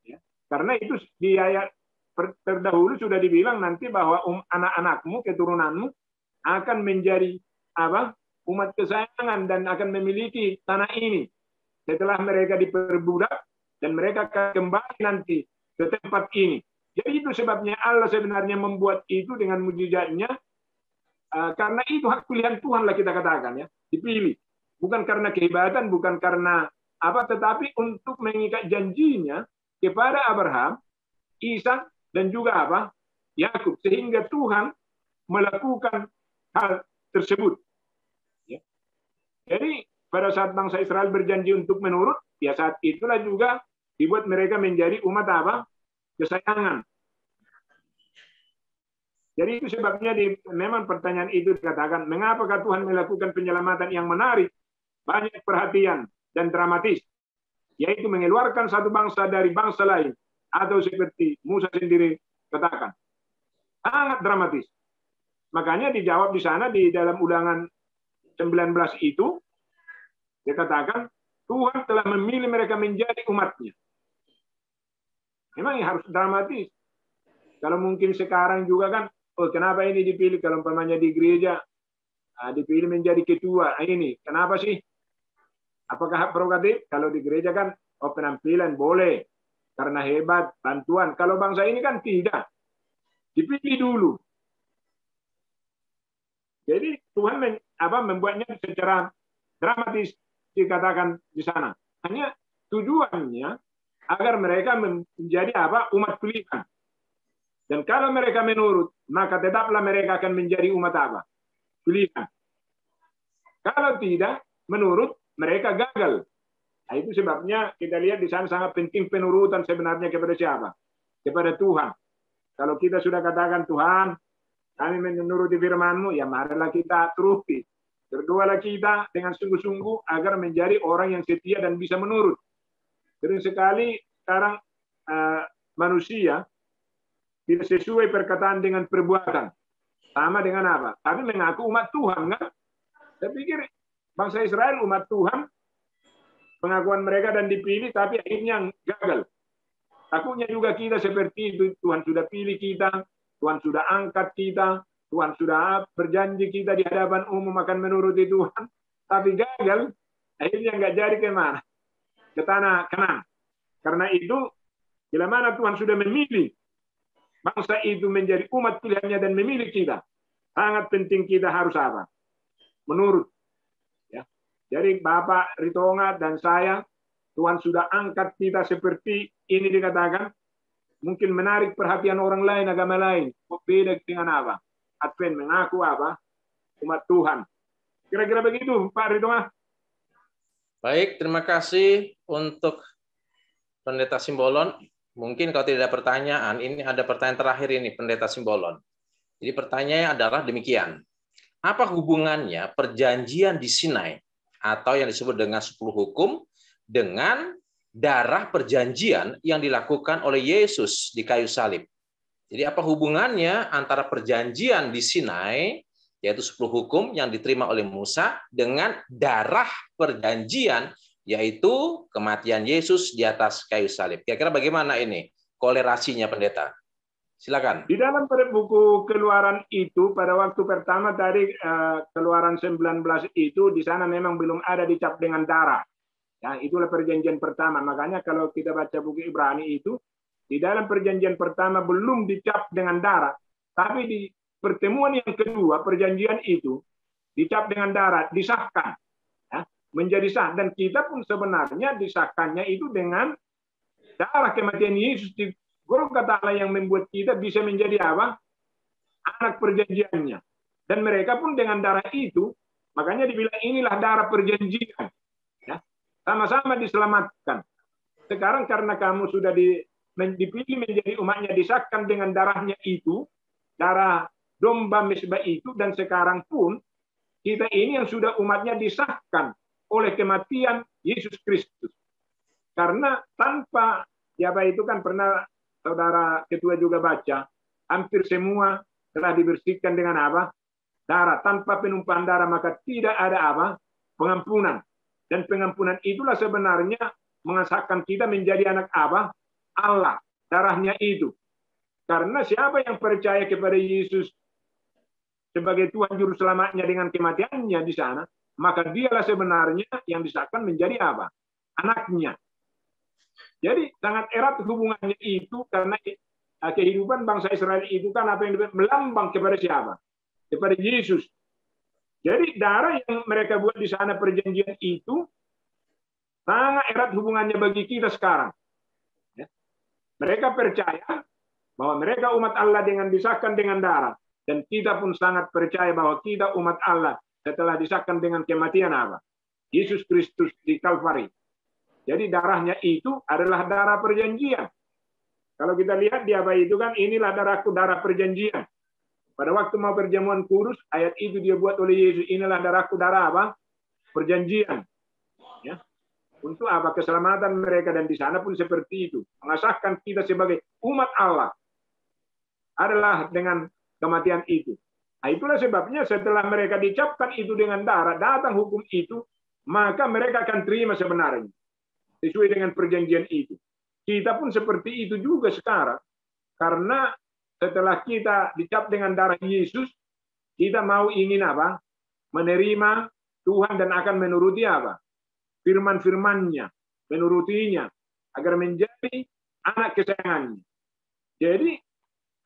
Ya. Karena itu di ayat terdahulu sudah dibilang nanti bahwa anak-anakmu, keturunanmu akan menjadi apa? Umat kesayangan dan akan memiliki tanah ini setelah mereka diperbudak dan mereka akan kembali nanti ke tempat ini. Jadi itu sebabnya Allah sebenarnya membuat itu dengan mujizatnya, karena itu hak pilihan Tuhan lah kita katakan ya, dipilih. Bukan karena kehebatan, bukan karena apa, tetapi untuk mengikat janjinya kepada Abraham, Ishak dan juga apa? Yakub, sehingga Tuhan melakukan hal tersebut. Ya. Jadi pada saat bangsa Israel berjanji untuk menurut, ya saat itulah juga dibuat mereka menjadi umat apa? Kesayangan. Jadi itu sebabnya memang pertanyaan itu dikatakan, mengapakah Tuhan melakukan penyelamatan yang menarik, banyak perhatian dan dramatis, yaitu mengeluarkan satu bangsa dari bangsa lain, atau seperti Musa sendiri katakan, sangat dramatis. Makanya dijawab di sana di dalam Ulangan 19 itu, dikatakan Tuhan telah memilih mereka menjadi umatnya. Memang harus dramatis. Kalau mungkin sekarang juga kan, oh kenapa ini dipilih kalau umpamanya di gereja dipilih menjadi ketua ini? Kenapa sih? Apakah hak prerogatif? Kalau di gereja kan oh penampilan boleh karena hebat, bantuan. Kalau bangsa ini kan tidak. Dipilih dulu. Jadi Tuhan membuatnya secara dramatis dikatakan di sana. Hanya tujuannya agar mereka menjadi apa? Umat pilihan. Dan kalau mereka menurut, maka tetaplah mereka akan menjadi umat apa? Pilihan. Kalau tidak menurut, mereka gagal. Nah, itu sebabnya kita lihat di sana sangat penting penurutan sebenarnya kepada siapa? Kepada Tuhan. Kalau kita sudah katakan, Tuhan, kami menuruti firman-Mu, ya marilah kita turuti. Berdoalah kita dengan sungguh-sungguh agar menjadi orang yang setia dan bisa menurut. Sering sekali sekarang manusia tidak sesuai perkataan dengan perbuatan. Sama dengan apa? Tapi mengaku umat Tuhan, kan? Saya pikir bangsa Israel umat Tuhan, pengakuan mereka dan dipilih, tapi akhirnya gagal. Takutnya juga kita seperti itu. Tuhan sudah pilih kita, Tuhan sudah angkat kita, Tuhan sudah berjanji kita di hadapan umum akan menuruti Tuhan, tapi gagal, akhirnya nggak jadi kemana? Ke tanah Kanaan. Karena itu, bila mana Tuhan sudah memilih bangsa itu menjadi umat pilihannya dan memilih kita, sangat penting kita harus apa? Menurut. Ya. Jadi Bapak Ritonga dan saya, Tuhan sudah angkat kita seperti ini dikatakan, mungkin menarik perhatian orang lain, agama lain. Beda dengan apa? Advent mengaku apa? Umat Tuhan. Kira-kira begitu, Pak Ritonga. Baik, terima kasih untuk Pendeta Simbolon. Mungkin kalau tidak ada pertanyaan, ini ada pertanyaan terakhir ini, Pendeta Simbolon. Jadi pertanyaannya adalah demikian. Apa hubungannya perjanjian di Sinai atau yang disebut dengan 10 hukum dengan darah perjanjian yang dilakukan oleh Yesus di kayu salib? Jadi apa hubungannya antara perjanjian di Sinai, yaitu 10 hukum yang diterima oleh Musa, dengan darah perjanjian, yaitu kematian Yesus di atas kayu salib? Kira-kira bagaimana ini kolerasinya, Pendeta? Silakan. Di dalam buku Keluaran itu, pada waktu pertama dari Keluaran 19 itu, di sana memang belum ada dicap dengan darah. Ya, itulah perjanjian pertama. Makanya kalau kita baca buku Ibrani itu, di dalam perjanjian pertama belum dicap dengan darah. Tapi di pertemuan yang kedua, perjanjian itu dicap dengan darah, disahkan. Ya, menjadi sah. Dan kita pun sebenarnya disahkannya itu dengan darah kematian Yesus di Golgota Allah yang membuat kita bisa menjadi apa? Anak perjanjiannya. Dan mereka pun dengan darah itu, makanya dibilang inilah darah perjanjian. Ya. Sama-sama diselamatkan. Sekarang karena kamu sudah dipilih menjadi umatnya, disahkan dengan darahnya itu, darah domba mezbah itu, dan sekarang pun kita ini yang sudah umatnya disahkan oleh kematian Yesus Kristus. Karena tanpa, ya itu kan pernah saudara ketua juga baca, hampir semua telah dibersihkan dengan apa? Darah. Tanpa penumpahan darah maka tidak ada apa? Pengampunan. Dan pengampunan itulah sebenarnya mengesahkan kita menjadi anak apa? Allah. Darahnya itu. Karena siapa yang percaya kepada Yesus sebagai Tuhan Juru Selamatnya dengan kematiannya di sana, maka dialah sebenarnya yang disahkan menjadi apa? Anaknya. Jadi sangat erat hubungannya itu, karena kehidupan bangsa Israel itu kan apa yang melambang kepada siapa? Kepada Yesus. Jadi darah yang mereka buat di sana perjanjian itu sangat erat hubungannya bagi kita sekarang. Ya. Mereka percaya bahwa mereka umat Allah dengan disahkan dengan darah. Dan kita pun sangat percaya bahwa kita umat Allah setelah disahkan dengan kematian apa? Yesus Kristus di Kalvari. Jadi darahnya itu adalah darah perjanjian. Kalau kita lihat di apa itu kan, inilah darahku, darah perjanjian. Pada waktu mau perjamuan kudus, ayat itu dia buat oleh Yesus, inilah darahku, darah apa? Perjanjian. Ya. Untuk apa? Keselamatan mereka, dan di sana pun seperti itu. Mengasahkan kita sebagai umat Allah adalah dengan kematian itu. Nah, itulah sebabnya setelah mereka dicapkan itu dengan darah, datang hukum itu, maka mereka akan terima sebenarnya. Sesuai dengan perjanjian itu. Kita pun seperti itu juga sekarang. Karena setelah kita dicap dengan darah Yesus, kita mau ingin apa? Menerima Tuhan dan akan menuruti apa? Firman-firmannya, menurutinya, agar menjadi anak kesayangannya. Jadi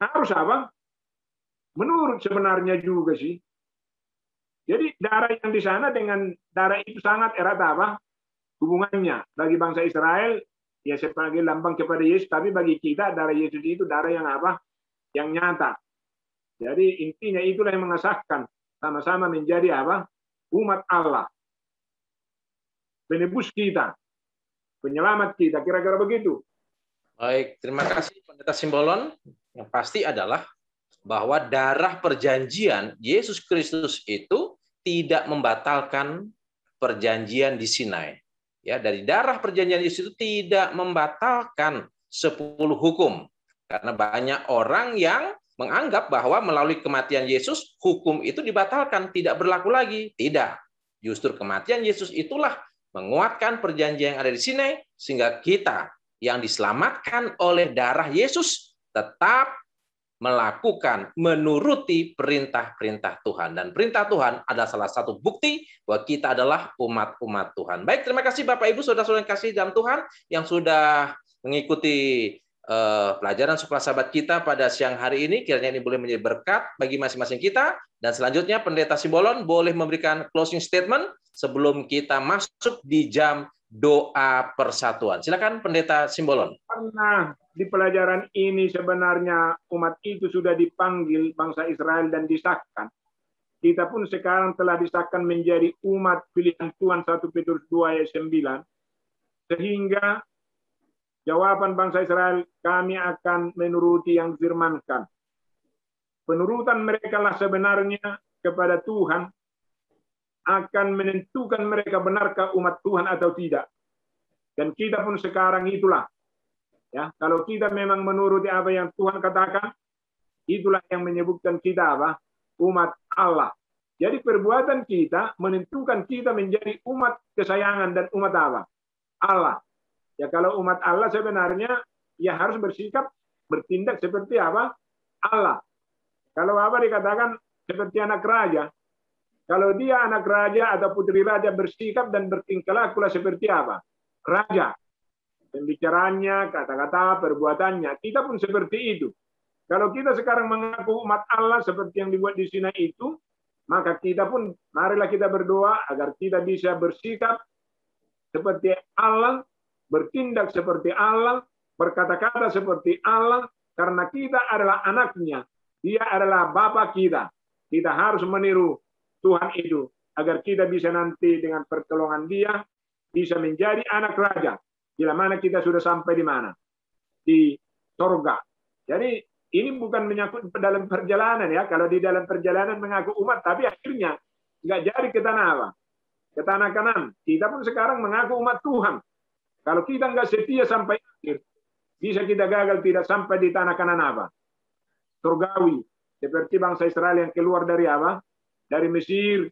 harus apa? Menurut sebenarnya juga sih. Jadi darah yang di sana dengan darah itu sangat erat apa? Hubungannya bagi bangsa Israel ya sebagai lambang kepada Yesus, tapi bagi kita darah Yesus itu darah yang apa? Yang nyata. Jadi intinya itulah yang mengesahkan sama-sama menjadi apa? Umat Allah. Penebus kita, penyelamat kita, kira-kira begitu. Baik, terima kasih Pendeta Simbolon. Yang pasti adalah bahwa darah perjanjian Yesus Kristus itu tidak membatalkan perjanjian di Sinai. Ya, dari darah perjanjian Yesus itu tidak membatalkan 10 hukum. Karena banyak orang yang menganggap bahwa melalui kematian Yesus, hukum itu dibatalkan, tidak berlaku lagi. Tidak. Justru kematian Yesus itulah menguatkan perjanjian yang ada di Sinai, sehingga kita yang diselamatkan oleh darah Yesus tetap melakukan, menuruti perintah-perintah Tuhan. Dan perintah Tuhan adalah salah satu bukti bahwa kita adalah umat-umat Tuhan. Baik, terima kasih Bapak Ibu, saudara-saudara yang kasih dalam Tuhan, yang sudah mengikuti pelajaran sekolah sahabat kita pada siang hari ini. Kiranya ini boleh menjadi berkat bagi masing-masing kita. Dan selanjutnya Pendeta Simbolon boleh memberikan closing statement sebelum kita masuk di jam doa persatuan. Silakan Pendeta Simbolon. Karena di pelajaran ini sebenarnya umat itu sudah dipanggil bangsa Israel dan disahkan. Kita pun sekarang telah disahkan menjadi umat pilihan Tuhan 1 Petrus 2 ayat 9. Sehingga jawaban bangsa Israel, kami akan menuruti yang difirmankan. Penurutan mereka lah sebenarnya kepada Tuhan akan menentukan mereka benarkah umat Tuhan atau tidak. Dan kita pun sekarang itulah. Ya, kalau kita memang menuruti apa yang Tuhan katakan, itulah yang menyebutkan kita apa? Umat Allah. Jadi perbuatan kita menentukan kita menjadi umat kesayangan dan umat apa? Allah. Ya kalau umat Allah sebenarnya ya harus bersikap, bertindak seperti apa? Allah. Kalau apa dikatakan seperti anak raja. Kalau dia anak raja atau putri raja bersikap dan bertingkah lakulah seperti apa? Raja. Pembicaranya, kata-kata, perbuatannya. Kita pun seperti itu. Kalau kita sekarang mengaku umat Allah seperti yang dibuat di Sinai itu, maka kita pun marilah kita berdoa agar kita bisa bersikap seperti Allah, bertindak seperti Allah, berkata-kata seperti Allah, karena kita adalah anaknya. Dia adalah Bapa kita. Kita harus meniru Tuhan itu, agar kita bisa nanti dengan pertolongan Dia, bisa menjadi anak raja. Bila mana kita sudah sampai di mana? Di surga. Jadi ini bukan menyangkut dalam perjalanan ya. Kalau di dalam perjalanan mengaku umat, tapi akhirnya nggak jadi ke tanah apa? Ke tanah Kanan. Kita pun sekarang mengaku umat Tuhan. Kalau kita nggak setia sampai akhir, bisa kita gagal tidak sampai di tanah Kanan apa? Surgawi. Seperti bangsa Israel yang keluar dari apa? Dari Mesir.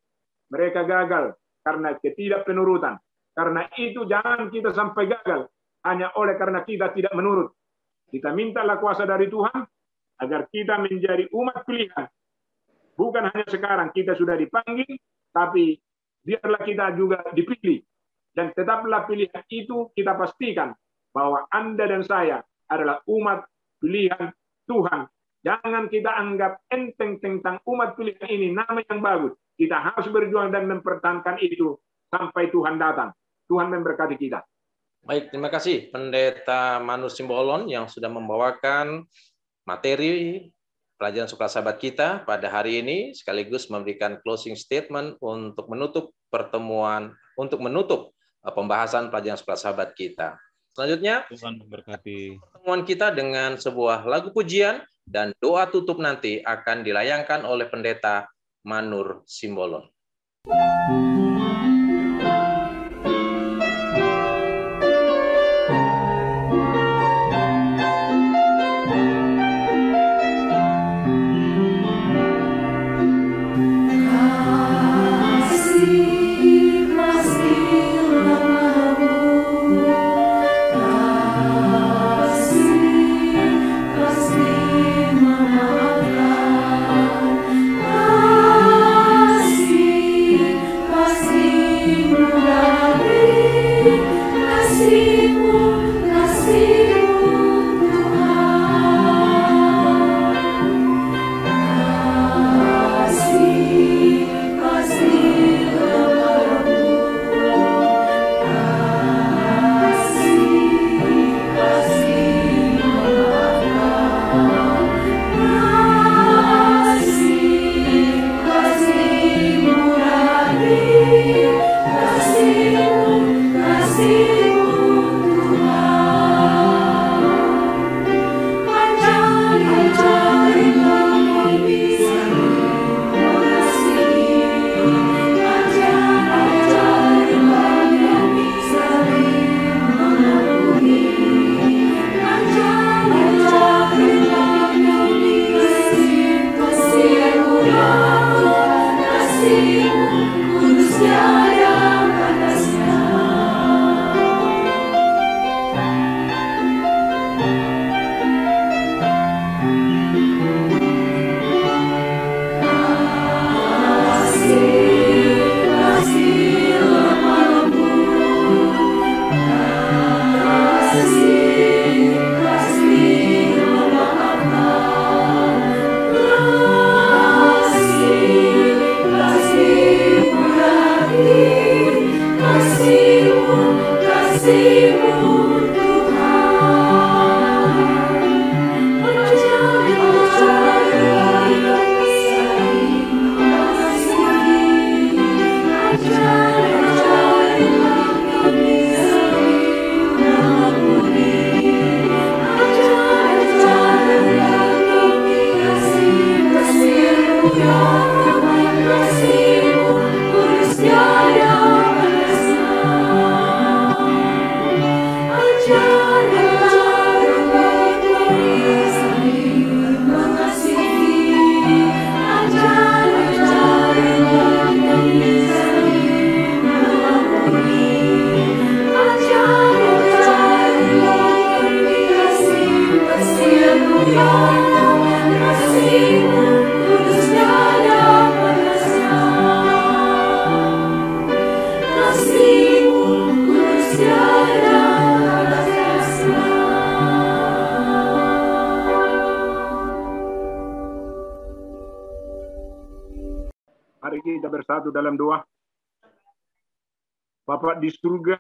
Mereka gagal karena ketidakpenurutan. Karena itu jangan kita sampai gagal hanya oleh karena kita tidak menurut. Kita mintalah kuasa dari Tuhan agar kita menjadi umat pilihan. Bukan hanya sekarang kita sudah dipanggil, tapi biarlah kita juga dipilih. Dan tetaplah pilihan itu kita pastikan bahwa Anda dan saya adalah umat pilihan Tuhan. Jangan kita anggap enteng tentang umat pilihan ini, nama yang bagus. Kita harus berjuang dan mempertahankan itu sampai Tuhan datang. Tuhan memberkati kita. Baik, terima kasih Pendeta Manur Simbolon yang sudah membawakan materi pelajaran Suka Sahabat kita pada hari ini, sekaligus memberikan closing statement untuk menutup pertemuan, untuk menutup pembahasan pelajaran Suka Sahabat kita. Selanjutnya, Tuhan memberkati. pertemuan kita dengan sebuah lagu pujian dan doa tutup nanti akan dilayangkan oleh Pendeta Manur Simbolon. Mari kita bersatu dalam doa. Bapak di surga,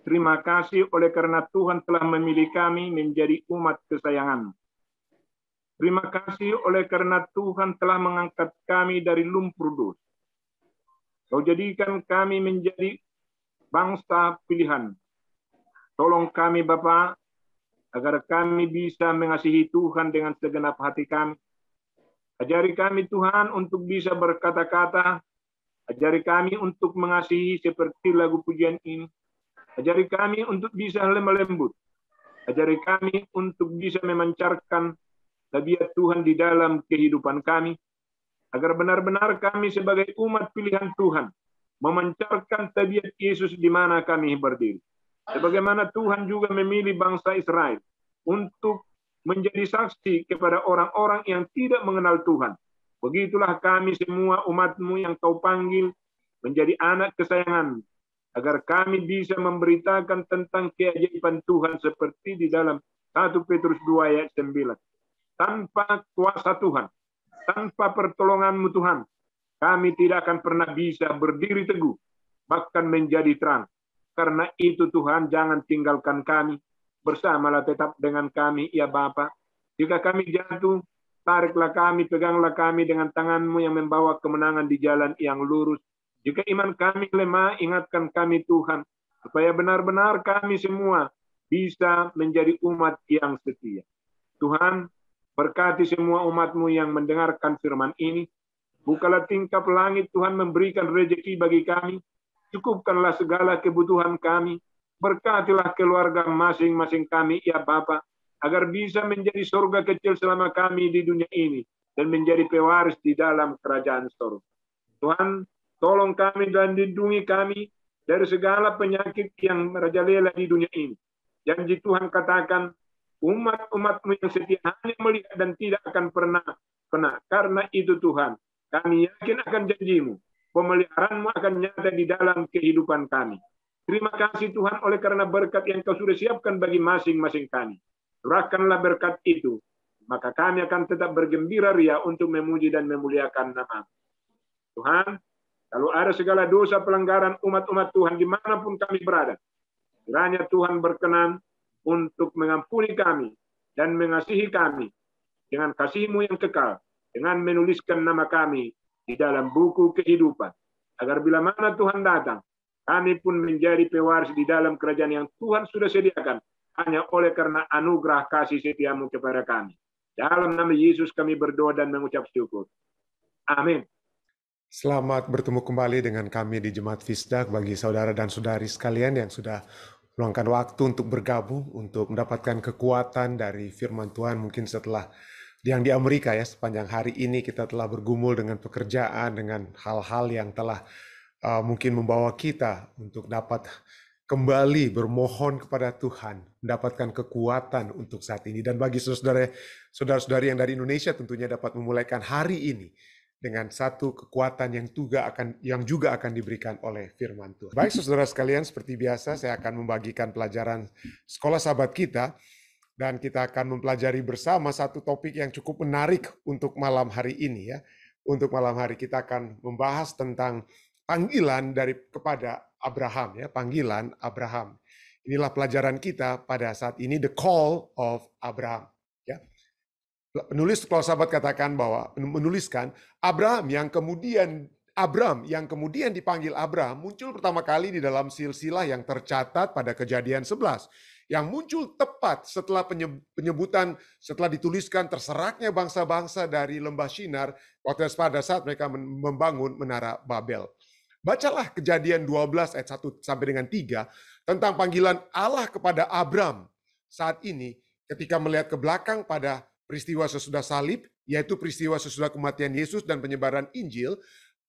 terima kasih oleh karena Tuhan telah memilih kami menjadi umat kesayangan. Terima kasih oleh karena Tuhan telah mengangkat kami dari lumpur dosa. Kau jadikan kami menjadi bangsa pilihan. Tolong kami Bapa, agar kami bisa mengasihi Tuhan dengan segenap hati kami. Ajari kami Tuhan untuk bisa berkata-kata. Ajari kami untuk mengasihi seperti lagu pujian ini. Ajari kami untuk bisa lemah lembut. Ajari kami untuk bisa memancarkan tabiat Tuhan di dalam kehidupan kami. Agar benar-benar kami sebagai umat pilihan Tuhan memancarkan tabiat Yesus di mana kami berdiri. Sebagaimana Tuhan juga memilih bangsa Israel untuk menjadi saksi kepada orang-orang yang tidak mengenal Tuhan. Begitulah kami semua umat-Mu yang Kau panggil menjadi anak kesayangan, agar kami bisa memberitakan tentang keajaiban Tuhan seperti di dalam 1 Petrus 2 ayat 9. Tanpa kuasa Tuhan, tanpa pertolongan-Mu Tuhan, kami tidak akan pernah bisa berdiri teguh, bahkan menjadi terang. Karena itu Tuhan, jangan tinggalkan kami, bersamalah tetap dengan kami, ya Bapa. Jika kami jatuh, tariklah kami, peganglah kami dengan tangan-Mu yang membawa kemenangan di jalan yang lurus. Jika iman kami lemah, ingatkan kami Tuhan, supaya benar-benar kami semua bisa menjadi umat yang setia. Tuhan, berkati semua umat-Mu yang mendengarkan firman ini. Bukalah tingkap langit Tuhan, memberikan rezeki bagi kami. Cukupkanlah segala kebutuhan kami. Berkatilah keluarga masing-masing kami, ya Bapa, agar bisa menjadi surga kecil selama kami di dunia ini dan menjadi pewaris di dalam kerajaan surga. Tuhan, tolong kami dan lindungi kami dari segala penyakit yang merajalela di dunia ini. Janji Tuhan katakan, umat-umat-Mu yang setia hanya melihat dan tidak akan pernah. Karena itu Tuhan, kami yakin akan janji-Mu. Pemeliharaan-Mu akan nyata di dalam kehidupan kami. Terima kasih Tuhan oleh karena berkat yang Kau sudah siapkan bagi masing-masing kami. Curahkanlah berkat itu, maka kami akan tetap bergembira ria untuk memuji dan memuliakan nama-Mu. Tuhan, kalau ada segala dosa pelanggaran umat-umat Tuhan dimanapun kami berada, kiranya Tuhan berkenan untuk mengampuni kami dan mengasihi kami dengan kasih-Mu yang kekal, dengan menuliskan nama kami di dalam buku kehidupan, agar bila mana Tuhan datang, kami pun menjadi pewaris di dalam kerajaan yang Tuhan sudah sediakan, hanya oleh karena anugerah kasih setia-Mu kepada kami. Dalam nama Yesus kami berdoa dan mengucap syukur. Amin. Selamat bertemu kembali dengan kami di Jemaat Fisdak. Bagi saudara dan saudari sekalian yang sudah meluangkan waktu untuk bergabung, untuk mendapatkan kekuatan dari firman Tuhan, mungkin setelah yang di Amerika ya, sepanjang hari ini kita telah bergumul dengan pekerjaan, dengan hal-hal yang telah mungkin membawa kita untuk dapat kembali bermohon kepada Tuhan, mendapatkan kekuatan untuk saat ini. Dan bagi saudara-saudari yang dari Indonesia tentunya dapat memulaikan hari ini dengan satu kekuatan yang juga akan diberikan oleh firman Tuhan. Baik saudara sekalian, seperti biasa saya akan membagikan pelajaran sekolah sahabat kita, dan kita akan mempelajari bersama satu topik yang cukup menarik untuk malam hari ini ya. Untuk malam hari kita akan membahas tentang panggilan kepada Abraham ya, panggilan Abraham. Inilah pelajaran kita pada saat ini, the call of Abraham ya. Penulis sekolah sahabat menuliskan Abram yang kemudian dipanggil Abraham muncul pertama kali di dalam silsilah yang tercatat pada Kejadian 11, yang muncul tepat setelah penyebutan, setelah dituliskan terseraknya bangsa-bangsa dari lembah Shinar pada saat mereka membangun menara Babel. Bacalah Kejadian 12 ayat 1 sampai dengan 3 tentang panggilan Allah kepada Abram saat ini ketika melihat ke belakang pada peristiwa sesudah salib, yaitu peristiwa sesudah kematian Yesus dan penyebaran Injil.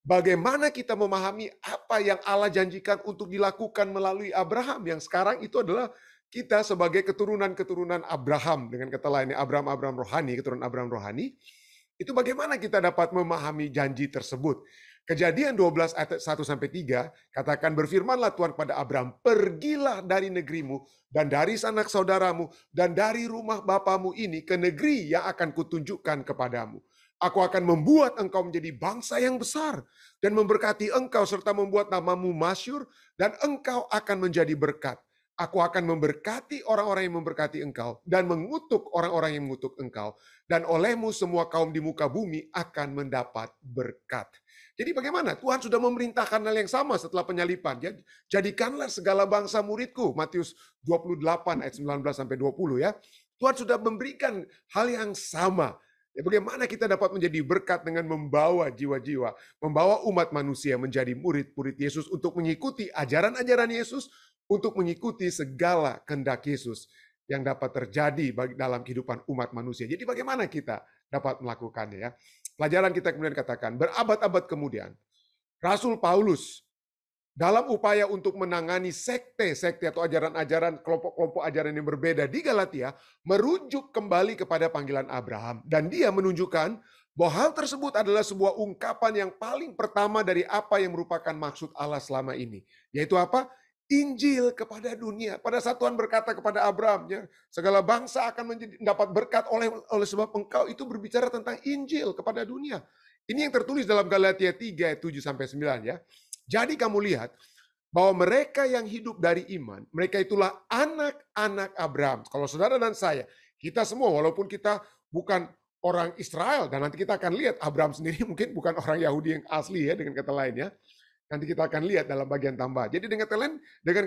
Bagaimana kita memahami apa yang Allah janjikan untuk dilakukan melalui Abraham, yang sekarang itu adalah kita sebagai keturunan-keturunan Abraham, dengan kata lainnya Abraham rohani, keturunan Abraham rohani. Itu bagaimana kita dapat memahami janji tersebut. Kejadian 12 ayat 1-3 katakan, berfirmanlah Tuhan kepada Abraham, pergilah dari negerimu dan dari sanak saudaramu dan dari rumah bapamu ini ke negeri yang akan kutunjukkan kepadamu. Aku akan membuat engkau menjadi bangsa yang besar dan memberkati engkau serta membuat namamu masyhur dan engkau akan menjadi berkat. Aku akan memberkati orang-orang yang memberkati engkau dan mengutuk orang-orang yang mengutuk engkau. Dan olehmu semua kaum di muka bumi akan mendapat berkat. Jadi bagaimana? Tuhan sudah memerintahkan hal yang sama setelah penyalipan. Jadikanlah segala bangsa muridku. Matius 28 ayat 19-20 ya. Tuhan sudah memberikan hal yang sama. Ya, bagaimana kita dapat menjadi berkat dengan membawa jiwa-jiwa, membawa umat manusia menjadi murid-murid Yesus untuk mengikuti ajaran-ajaran Yesus, untuk mengikuti segala kehendak Yesus yang dapat terjadi dalam kehidupan umat manusia. Jadi bagaimana kita dapat melakukannya ya? Pelajaran kita kemudian katakan, berabad-abad kemudian, Rasul Paulus dalam upaya untuk menangani sekte-sekte atau ajaran-ajaran kelompok-kelompok ajaran yang berbeda di Galatia, merujuk kembali kepada panggilan Abraham. Dan dia menunjukkan bahwa hal tersebut adalah sebuah ungkapan yang paling pertama dari apa yang merupakan maksud Allah selama ini. Yaitu apa? Injil kepada dunia. Pada saat Tuhan berkata kepada Abraham, ya, segala bangsa akan mendapat berkat oleh sebab engkau, itu berbicara tentang Injil kepada dunia. Ini yang tertulis dalam Galatia 3 ayat 7-9 ya. Jadi kamu lihat bahwa mereka yang hidup dari iman, mereka itulah anak-anak Abraham. Kalau saudara dan saya, kita semua walaupun kita bukan orang Israel, dan nanti kita akan lihat Abraham sendiri mungkin bukan orang Yahudi yang asli ya, dengan kata lain ya. Nanti kita akan lihat dalam bagian tambah. Jadi dengan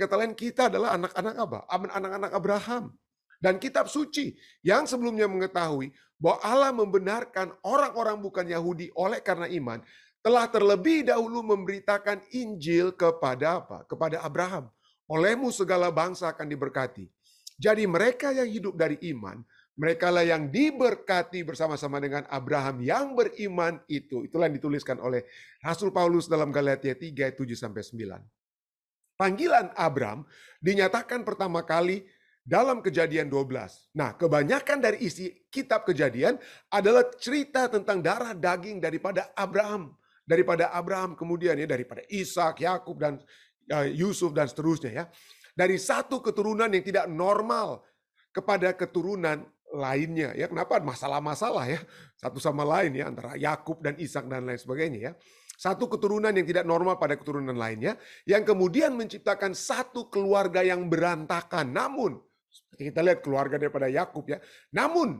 kata lain kita adalah anak-anak apa? Anak-anak Abraham. Dan kitab suci yang sebelumnya mengetahui bahwa Allah membenarkan orang-orang bukan Yahudi oleh karena iman, telah terlebih dahulu memberitakan Injil kepada apa? Kepada Abraham. Olehmu segala bangsa akan diberkati. Jadi mereka yang hidup dari iman, mereka lah yang diberkati bersama-sama dengan Abraham yang beriman itu. Itulah yang dituliskan oleh Rasul Paulus dalam Galatia 3 ayat 7-9. Panggilan Abraham dinyatakan pertama kali dalam Kejadian 12. Nah, kebanyakan dari isi kitab Kejadian adalah cerita tentang darah daging daripada Abraham. Daripada Abraham kemudian ya, daripada Ishak, Yakub dan Yusuf dan seterusnya ya. Dari satu keturunan yang tidak normal kepada keturunan lainnya ya. Kenapa? Masalah-masalah ya satu sama lain ya, antara Yakub dan Ishak dan lain sebagainya ya. Satu keturunan yang tidak normal pada keturunan lainnya yang kemudian menciptakan satu keluarga yang berantakan. Namun seperti kita lihat keluarga daripada Yakub ya. Namun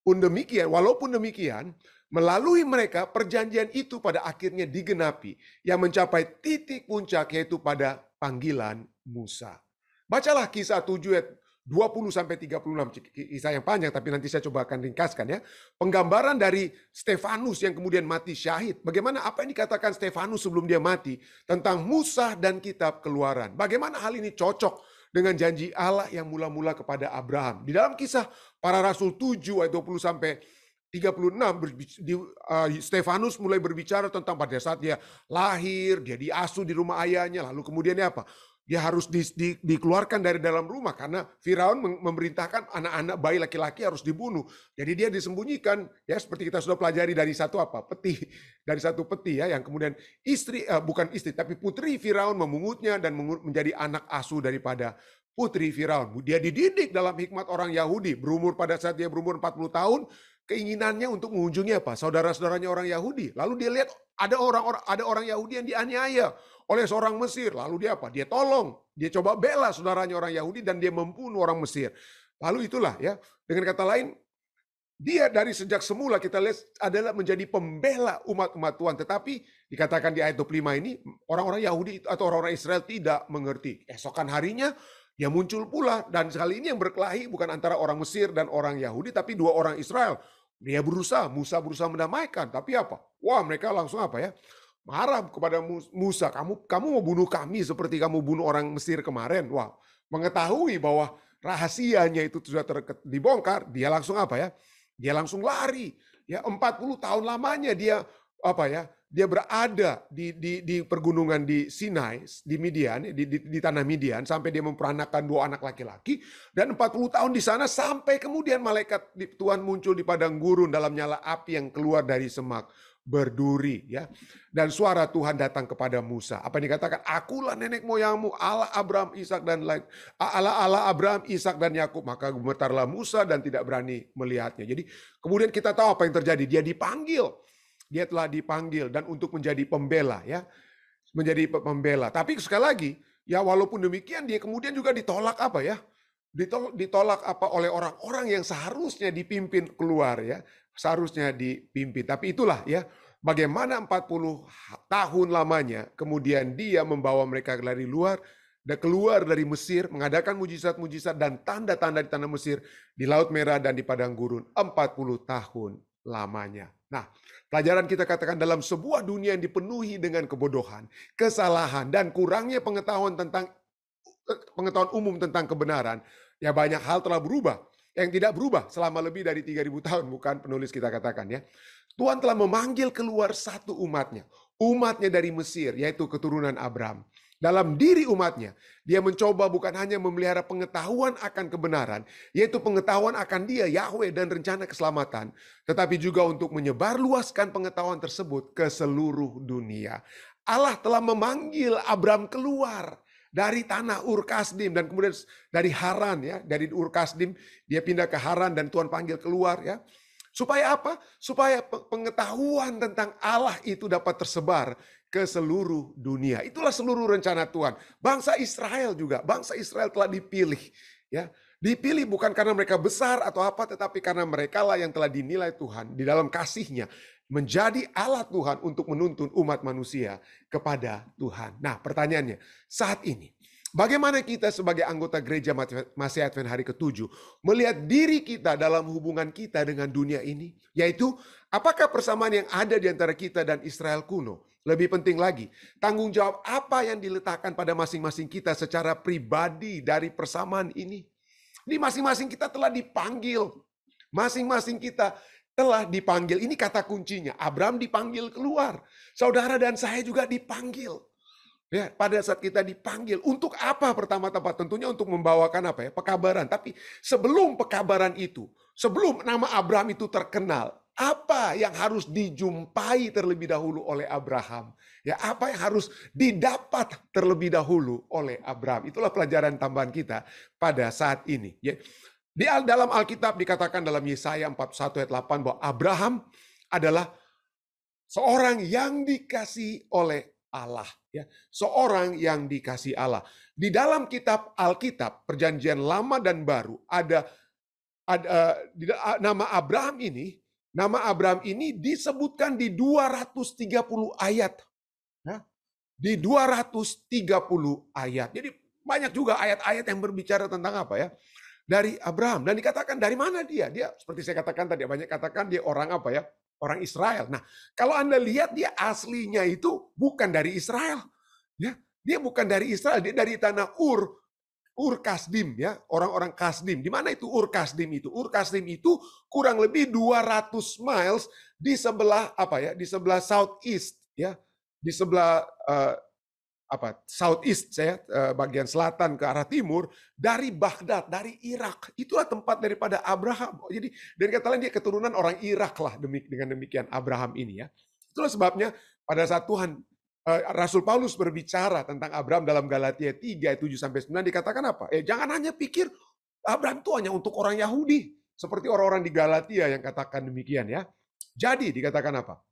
pun demikian, walaupun demikian, melalui mereka perjanjian itu pada akhirnya digenapi yang mencapai titik puncak yaitu pada panggilan Musa. Bacalah Kisah 7 ayat 20-36, kisah yang panjang tapi nanti saya coba akan ringkaskan ya. Penggambaran dari Stefanus yang kemudian mati syahid. Bagaimana apa yang dikatakan Stefanus sebelum dia mati tentang Musa dan kitab Keluaran. Bagaimana hal ini cocok dengan janji Allah yang mula-mula kepada Abraham. Di dalam Kisah Para Rasul 7 ayat 20-36 Stefanus mulai berbicara tentang pada saat dia lahir, dia diasuh di rumah ayahnya, lalu kemudian apa? Dia harus dikeluarkan dari dalam rumah karena Firaun memerintahkan anak-anak bayi laki-laki harus dibunuh. Jadi dia disembunyikan ya, seperti kita sudah pelajari dari satu peti, dari satu peti ya, yang kemudian bukan istri tapi putri Firaun memungutnya dan menjadi anak asuh daripada putri Firaun. Dia dididik dalam hikmat orang Yahudi, pada saat dia berumur 40 tahun, keinginannya untuk mengunjungi apa? Saudara-saudaranya orang Yahudi. Lalu dia lihat ada orang Yahudi yang dianiaya oleh seorang Mesir. Lalu dia apa? Dia tolong. Dia coba bela saudaranya orang Yahudi dan dia membunuh orang Mesir. Lalu itulah ya. Dengan kata lain, dia dari sejak semula kita lihat adalah menjadi pembela umat-umat Tuhan. Tetapi dikatakan di ayat 25 ini, orang-orang Yahudi atau orang-orang Israel tidak mengerti. Esokan harinya dia muncul pula. Dan sekali ini yang berkelahi bukan antara orang Mesir dan orang Yahudi, tapi dua orang Israel. Musa berusaha mendamaikan. Tapi apa? Wah, mereka langsung apa ya? Marah kepada Musa, kamu mau bunuh kami seperti kamu bunuh orang Mesir kemarin. Wah, mengetahui bahwa rahasianya itu sudah dibongkar, dia langsung apa ya? Dia langsung lari. Ya, 40 tahun lamanya dia apa ya? Dia berada di pergunungan di Sinai, di Midian, di tanah Midian sampai dia memperanakan 2 anak laki-laki dan 40 tahun di sana sampai kemudian malaikat Tuhan muncul di padang gurun dalam nyala api yang keluar dari semak berduri ya. Dan suara Tuhan datang kepada Musa. Apa yang dikatakan? Akulah nenek moyangmu, Allah Abraham, Ishak dan lain. Allah Abraham, Ishak dan Yakub. Maka gemetarlah Musa dan tidak berani melihatnya. Jadi kemudian kita tahu apa yang terjadi. Dia dipanggil. Dia telah dipanggil dan untuk menjadi pembela ya. Menjadi pembela. Tapi sekali lagi, ya walaupun demikian dia kemudian juga ditolak apa ya? Ditolak apa oleh orang-orang yang seharusnya dipimpin keluar ya. Seharusnya dipimpin. Tapi itulah ya, bagaimana 40 tahun lamanya kemudian dia membawa mereka dari luar dan keluar dari Mesir, mengadakan mujizat-mujizat dan tanda-tanda di tanah Mesir, di Laut Merah dan di padang gurun 40 tahun lamanya. Nah, pelajaran kita katakan dalam sebuah dunia yang dipenuhi dengan kebodohan, kesalahan dan kurangnya pengetahuan umum tentang kebenaran, ya banyak hal telah berubah. Yang tidak berubah selama lebih dari 3.000 tahun, bukan penulis kita katakan ya. Tuhan telah memanggil keluar satu umatnya. Umatnya dari Mesir, yaitu keturunan Abraham. dalam diri umatnya. Dia mencoba bukan hanya memelihara pengetahuan akan kebenaran, yaitu pengetahuan akan Dia, Yahweh, dan rencana keselamatan, tetapi juga untuk menyebarluaskan pengetahuan tersebut ke seluruh dunia. Allah telah memanggil Abram keluar dari tanah Ur Kasdim dan kemudian dari Haran, ya, dari Ur Kasdim dia pindah ke Haran dan Tuhan panggil keluar, ya. Supaya apa? Supaya pengetahuan tentang Allah itu dapat tersebar ke seluruh dunia. Itulah seluruh rencana Tuhan. Bangsa Israel juga, bangsa Israel telah dipilih, ya. Dipilih bukan karena mereka besar atau apa, tetapi karena mereka lah yang telah dinilai Tuhan di dalam kasih-Nya menjadi alat Tuhan untuk menuntun umat manusia kepada Tuhan. Nah, pertanyaannya, saat ini bagaimana kita sebagai anggota gereja Masih Advent hari ke-7 melihat diri kita dalam hubungan kita dengan dunia ini? Yaitu, apakah persamaan yang ada di antara kita dan Israel kuno? Lebih penting lagi, tanggung jawab apa yang diletakkan pada masing-masing kita secara pribadi dari persamaan ini? Ini masing-masing kita telah dipanggil. Masing-masing kita telah dipanggil. Ini kata kuncinya. Abram dipanggil keluar. Saudara dan saya juga dipanggil. Ya, pada saat kita dipanggil, untuk apa pertama-tama? Tentunya untuk membawakan apa ya? Pekabaran. Tapi sebelum pekabaran itu, sebelum nama Abram itu terkenal, apa yang harus dijumpai terlebih dahulu oleh Abraham? Ya, apa yang harus didapat terlebih dahulu oleh Abram? Itulah pelajaran tambahan kita pada saat ini. Ya. Di dalam Alkitab dikatakan dalam Yesaya 41 ayat 8 bahwa Abraham adalah seorang yang dikasihi oleh Allah, ya, seorang yang dikasihi Allah. Di dalam kitab Alkitab Perjanjian Lama dan Baru ada nama Abraham ini. Nama Abraham ini disebutkan di 230 ayat, ya, di 230 ayat. Jadi banyak juga ayat-ayat yang berbicara tentang apa ya? Dari Abraham. Dan dikatakan dari mana dia? Dia seperti saya katakan tadi, banyak katakan dia orang apa ya? Orang Israel. Nah, kalau Anda lihat dia aslinya itu bukan dari Israel. Ya, dia bukan dari Israel, dia dari tanah Ur Kasdim, ya, orang-orang Kasdim. Di mana itu Ur Kasdim itu? Ur Kasdim itu kurang lebih 200 miles di sebelah apa ya? Di sebelah southeast, ya. Di sebelah southeast, saya bagian selatan ke arah timur dari Baghdad, dari Irak. Itulah tempat daripada Abraham. Jadi dari kata lain dia keturunan orang Irak lah dengan demikian Abraham ini, ya. Itulah sebabnya pada saat Tuhan Rasul Paulus berbicara tentang Abraham dalam Galatia 3 ayat 7-9 dikatakan apa? Jangan hanya pikir Abraham itu hanya untuk orang Yahudi seperti orang-orang di Galatia yang katakan demikian, ya. Jadi dikatakan apa?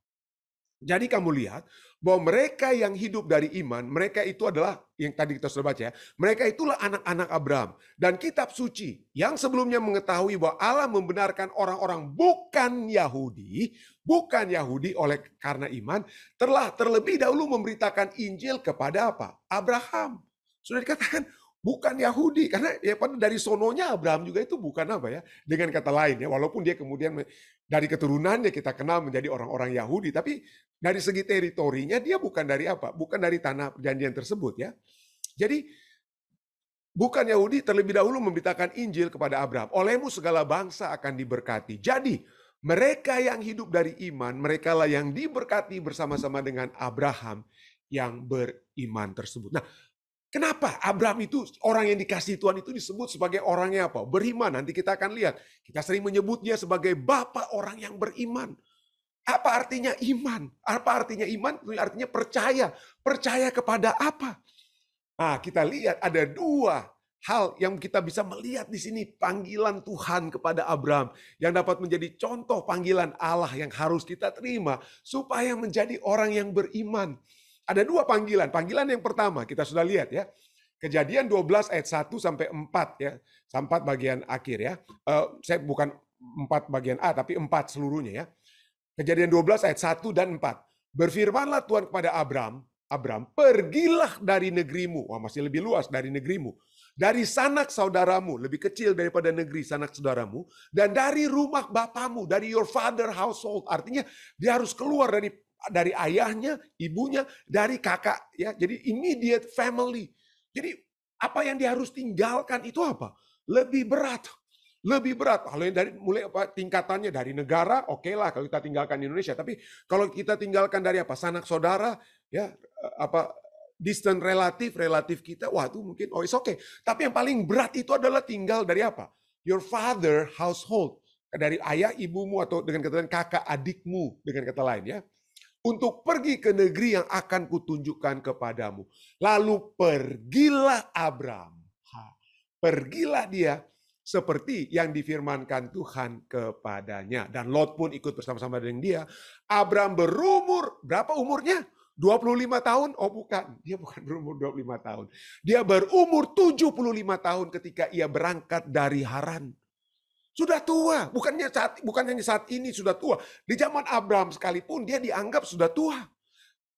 Jadi kamu lihat bahwa mereka yang hidup dari iman, mereka itu adalah yang tadi kita sudah baca ya, mereka itulah anak-anak Abraham. Dan kitab suci yang sebelumnya mengetahui bahwa Allah membenarkan orang-orang bukan Yahudi oleh karena iman, telah terlebih dahulu memberitakan Injil kepada apa? Abraham. Sudah dikatakan bukan Yahudi, karena ya pada dari sononya Abraham juga itu bukan apa ya, dengan kata lain ya, walaupun dia kemudian dari keturunannya kita kenal menjadi orang-orang Yahudi, tapi dari segi teritorinya dia bukan dari apa? Bukan dari tanah perjanjian tersebut, ya. Jadi bukan Yahudi terlebih dahulu memberitakan Injil kepada Abraham. Olehmu segala bangsa akan diberkati. Jadi mereka yang hidup dari iman, merekalah yang diberkati bersama-sama dengan Abraham yang beriman tersebut. Nah, kenapa Abraham itu orang yang dikasihi Tuhan itu disebut sebagai orangnya apa? Beriman. Nanti kita akan lihat. Kita sering menyebutnya sebagai Bapa orang yang beriman. Apa artinya iman? Apa artinya iman? Artinya percaya. Percaya kepada apa? Nah, kita lihat ada dua hal yang kita bisa melihat di sini. Panggilan Tuhan kepada Abraham yang dapat menjadi contoh panggilan Allah yang harus kita terima supaya menjadi orang yang beriman. Ada dua panggilan. Panggilan yang pertama kita sudah lihat ya. Kejadian 12 ayat 1 sampai 4 ya. Sampai bagian akhir ya. Saya bukan 4 bagian A tapi 4 seluruhnya ya. Kejadian 12 ayat 1 dan 4. Berfirmanlah Tuhan kepada Abram, pergilah dari negerimu. Wah, masih lebih luas dari negerimu. Dari sanak saudaramu, lebih kecil daripada negeri sanak saudaramu. Dan dari rumah bapamu, dari your father household. Artinya dia harus keluar dari ayahnya, ibunya, dari kakak. Ya, jadi immediate family. Jadi apa yang dia harus tinggalkan itu apa? Lebih berat. Lebih berat. Kalau yang dari mulai apa tingkatannya dari negara, oke lah kalau kita tinggalkan di Indonesia. Tapi kalau kita tinggalkan dari apa? Sanak saudara, ya apa distant relatif kita, wah itu mungkin, oh it's okay. Tapi yang paling berat itu adalah tinggal dari apa? Your father household. Dari ayah, ibumu, atau dengan kata lain kakak, adikmu, dengan kata lain ya. Untuk pergi ke negeri yang akan kutunjukkan kepadamu. Lalu pergilah Abram. Pergilah dia seperti yang difirmankan Tuhan kepadanya. Dan Lot pun ikut bersama-sama dengan dia. Abram berumur, berapa umurnya? 25 tahun? Oh bukan, dia bukan berumur 25 tahun. Dia berumur 75 tahun ketika ia berangkat dari Haran. Sudah tua, bukan hanya saat ini sudah tua. Di zaman Abraham sekalipun dia dianggap sudah tua.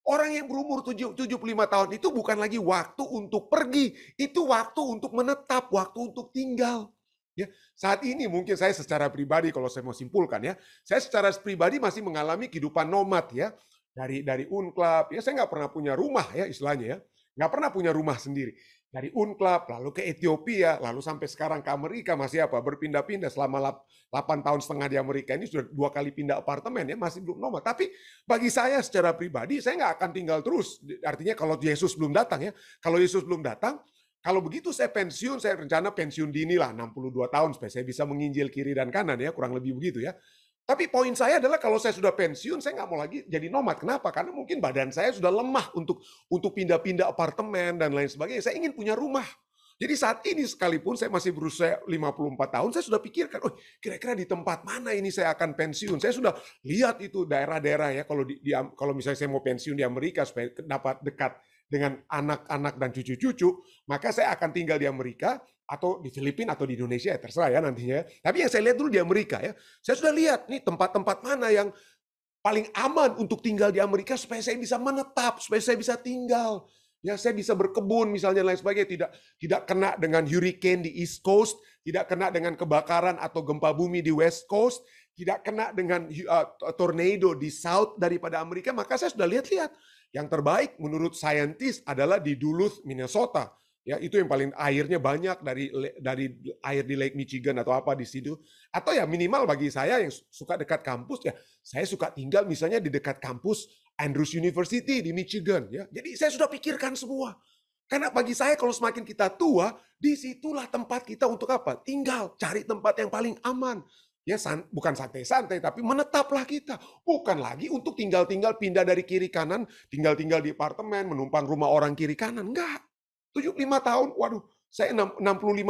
Orang yang berumur 75 tahun itu bukan lagi waktu untuk pergi, itu waktu untuk menetap, waktu untuk tinggal. Ya, saat ini mungkin saya secara pribadi, kalau saya mau simpulkan ya, saya secara pribadi masih mengalami kehidupan nomad ya. Dari Unclub, ya saya nggak pernah punya rumah ya istilahnya ya. Nggak pernah punya rumah sendiri. Dari Unclub, lalu ke Ethiopia, lalu sampai sekarang ke Amerika masih apa? Berpindah-pindah selama 8 tahun setengah di Amerika ini sudah 2 kali pindah apartemen ya, masih belum nomad. Tapi bagi saya secara pribadi, saya nggak akan tinggal terus. Artinya kalau Yesus belum datang ya, kalau Yesus belum datang, kalau begitu saya pensiun, saya rencana pensiun dini lah, 62 tahun, supaya saya bisa menginjil kiri dan kanan ya, kurang lebih begitu ya. Tapi poin saya adalah kalau saya sudah pensiun, saya nggak mau lagi jadi nomad. Kenapa? Karena mungkin badan saya sudah lemah untuk pindah-pindah apartemen dan lain sebagainya. Saya ingin punya rumah. Jadi saat ini sekalipun saya masih berusia 54 tahun, saya sudah pikirkan, oh kira-kira di tempat mana ini saya akan pensiun. Saya sudah lihat itu daerah-daerah ya, kalau misalnya saya mau pensiun di Amerika supaya dapat dekat dengan anak-anak dan cucu-cucu, maka saya akan tinggal di Amerika, atau di Filipina atau di Indonesia ya terserah ya nantinya. Tapi yang saya lihat dulu di Amerika ya, saya sudah lihat nih tempat-tempat mana yang paling aman untuk tinggal di Amerika supaya saya bisa menetap, supaya saya bisa tinggal. Ya saya bisa berkebun misalnya lain sebagainya, tidak kena dengan hurricane di East Coast, tidak kena dengan kebakaran atau gempa bumi di West Coast, tidak kena dengan tornado di South daripada Amerika. Maka saya sudah lihat-lihat. Yang terbaik menurut saintis adalah di Duluth, Minnesota. Ya, itu yang paling airnya banyak dari air di Lake Michigan atau apa di situ. Atau ya minimal bagi saya yang suka dekat kampus ya, saya suka tinggal misalnya di dekat kampus Andrews University di Michigan ya. Jadi saya sudah pikirkan semua. Karena bagi saya kalau semakin kita tua, disitulah tempat kita untuk apa? Tinggal, cari tempat yang paling aman. Ya bukan santai-santai, tapi menetaplah kita. Bukan lagi untuk tinggal-tinggal pindah dari kiri kanan, tinggal-tinggal di apartemen, menumpang rumah orang kiri kanan. Enggak. 75 tahun, waduh, saya 65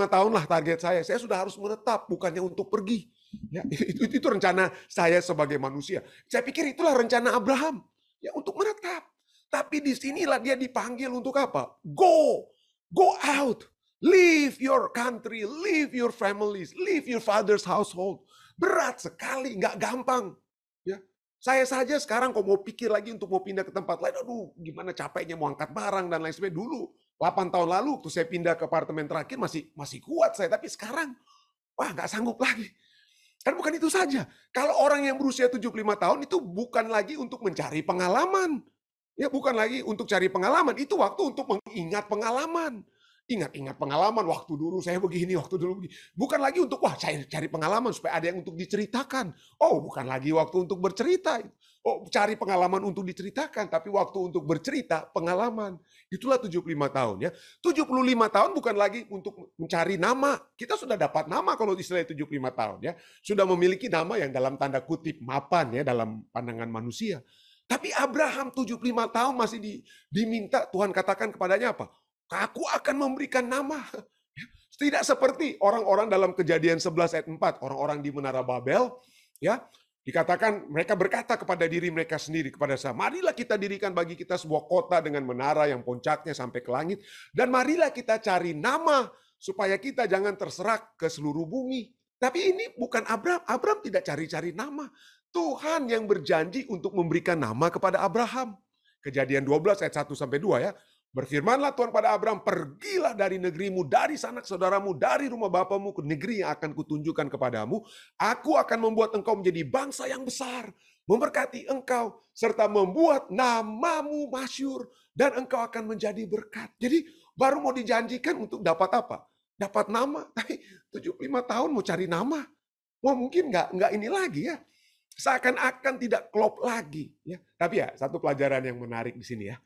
tahun lah target saya. Saya sudah harus menetap, bukannya untuk pergi. Ya, itu rencana saya sebagai manusia. Saya pikir itulah rencana Abraham, ya untuk menetap. Tapi disinilah dia dipanggil untuk apa? Go out, leave your country, leave your families, leave your father's household. Berat sekali, nggak gampang. Ya, saya saja sekarang kok mau pikir lagi untuk mau pindah ke tempat lain, aduh gimana capeknya mau angkat barang dan lain sebagainya. Dulu 8 tahun lalu waktu saya pindah ke apartemen terakhir masih kuat saya, tapi sekarang wah nggak sanggup lagi. Dan bukan itu saja. Kalau orang yang berusia 75 tahun itu bukan lagi untuk mencari pengalaman. Ya bukan lagi untuk cari pengalaman, itu waktu untuk mengingat pengalaman. Ingat-ingat pengalaman, waktu dulu saya begini, waktu dulu begini. Bukan lagi untuk, wah cari pengalaman supaya ada yang untuk diceritakan. Oh, bukan lagi waktu untuk bercerita. Oh, cari pengalaman untuk diceritakan, tapi waktu untuk bercerita, pengalaman. Itulah 75 tahun ya. 75 tahun bukan lagi untuk mencari nama. Kita sudah dapat nama kalau istilahnya 75 tahun ya. Sudah memiliki nama yang dalam tanda kutip mapan ya dalam pandangan manusia. Tapi Abraham 75 tahun masih diminta Tuhan katakan kepadanya apa? Aku akan memberikan nama. Tidak seperti orang-orang dalam Kejadian 11 ayat 4, orang-orang di Menara Babel, ya, dikatakan mereka berkata kepada diri mereka sendiri, kepada saya, marilah kita dirikan bagi kita sebuah kota dengan menara yang puncaknya sampai ke langit, dan marilah kita cari nama supaya kita jangan terserak ke seluruh bumi. Tapi ini bukan Abraham. Abraham tidak cari-cari nama. Tuhan yang berjanji untuk memberikan nama kepada Abraham. Kejadian 12 ayat 1 sampai 2 ya. Berfirmanlah Tuhan pada Abraham, pergilah dari negerimu, dari sanak saudaramu, dari rumah bapamu ke negeri yang akan kutunjukkan kepadamu. Aku akan membuat engkau menjadi bangsa yang besar, memberkati engkau, serta membuat namamu masyhur, dan engkau akan menjadi berkat. Jadi baru mau dijanjikan untuk dapat apa? Dapat nama, tapi 75 tahun mau cari nama. Wah mungkin nggak ini lagi ya. Seakan-akan tidak klop lagi. Ya. Tapi ya satu pelajaran yang menarik di sini ya.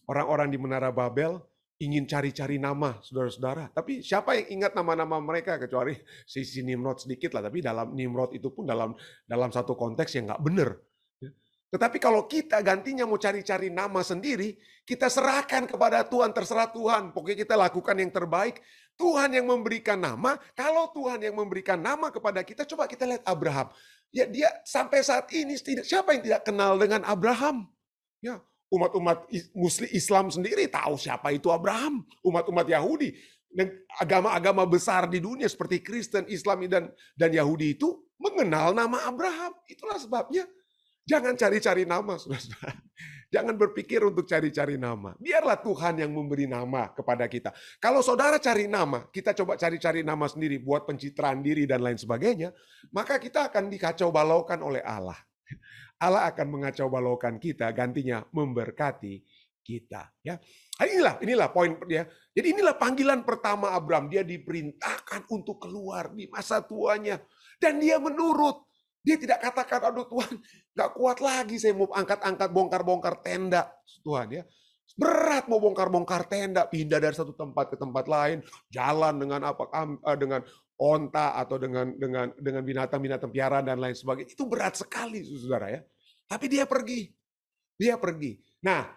Orang-orang di Menara Babel ingin cari-cari nama, saudara-saudara. Tapi siapa yang ingat nama-nama mereka kecuali si Nimrod sedikit lah. Tapi dalam Nimrod itu pun dalam satu konteks yang nggak benar. Tetapi kalau kita gantinya mau cari-cari nama sendiri, kita serahkan kepada Tuhan, terserah Tuhan. Pokoknya kita lakukan yang terbaik. Tuhan yang memberikan nama, kalau Tuhan yang memberikan nama kepada kita, coba kita lihat Abraham. Ya, dia sampai saat ini siapa yang tidak kenal dengan Abraham? Ya, umat-umat Muslim Islam sendiri tahu siapa itu Abraham. Umat-umat Yahudi dan agama-agama besar di dunia seperti Kristen, Islam dan Yahudi itu mengenal nama Abraham. Itulah sebabnya jangan cari-cari nama, saudara. Jangan berpikir untuk cari-cari nama. Biarlah Tuhan yang memberi nama kepada kita. Kalau saudara cari nama, kita coba cari-cari nama sendiri buat pencitraan diri dan lain sebagainya, maka kita akan dikacau balaukan oleh Allah. Allah akan mengacau balaukan kita, gantinya memberkati kita. Ya, inilah poin dia. Jadi inilah panggilan pertama Abraham. Dia diperintahkan untuk keluar di masa tuanya, dan dia menurut. Dia tidak katakan, aduh Tuhan, gak kuat lagi saya mau angkat-angkat bongkar-bongkar tenda. Tuhan ya, berat mau bongkar-bongkar tenda, pindah dari satu tempat ke tempat lain, jalan dengan dengan onta atau dengan binatang-binatang piaraan dan lain sebagainya. Itu berat sekali, saudara ya. Tapi dia pergi. Nah,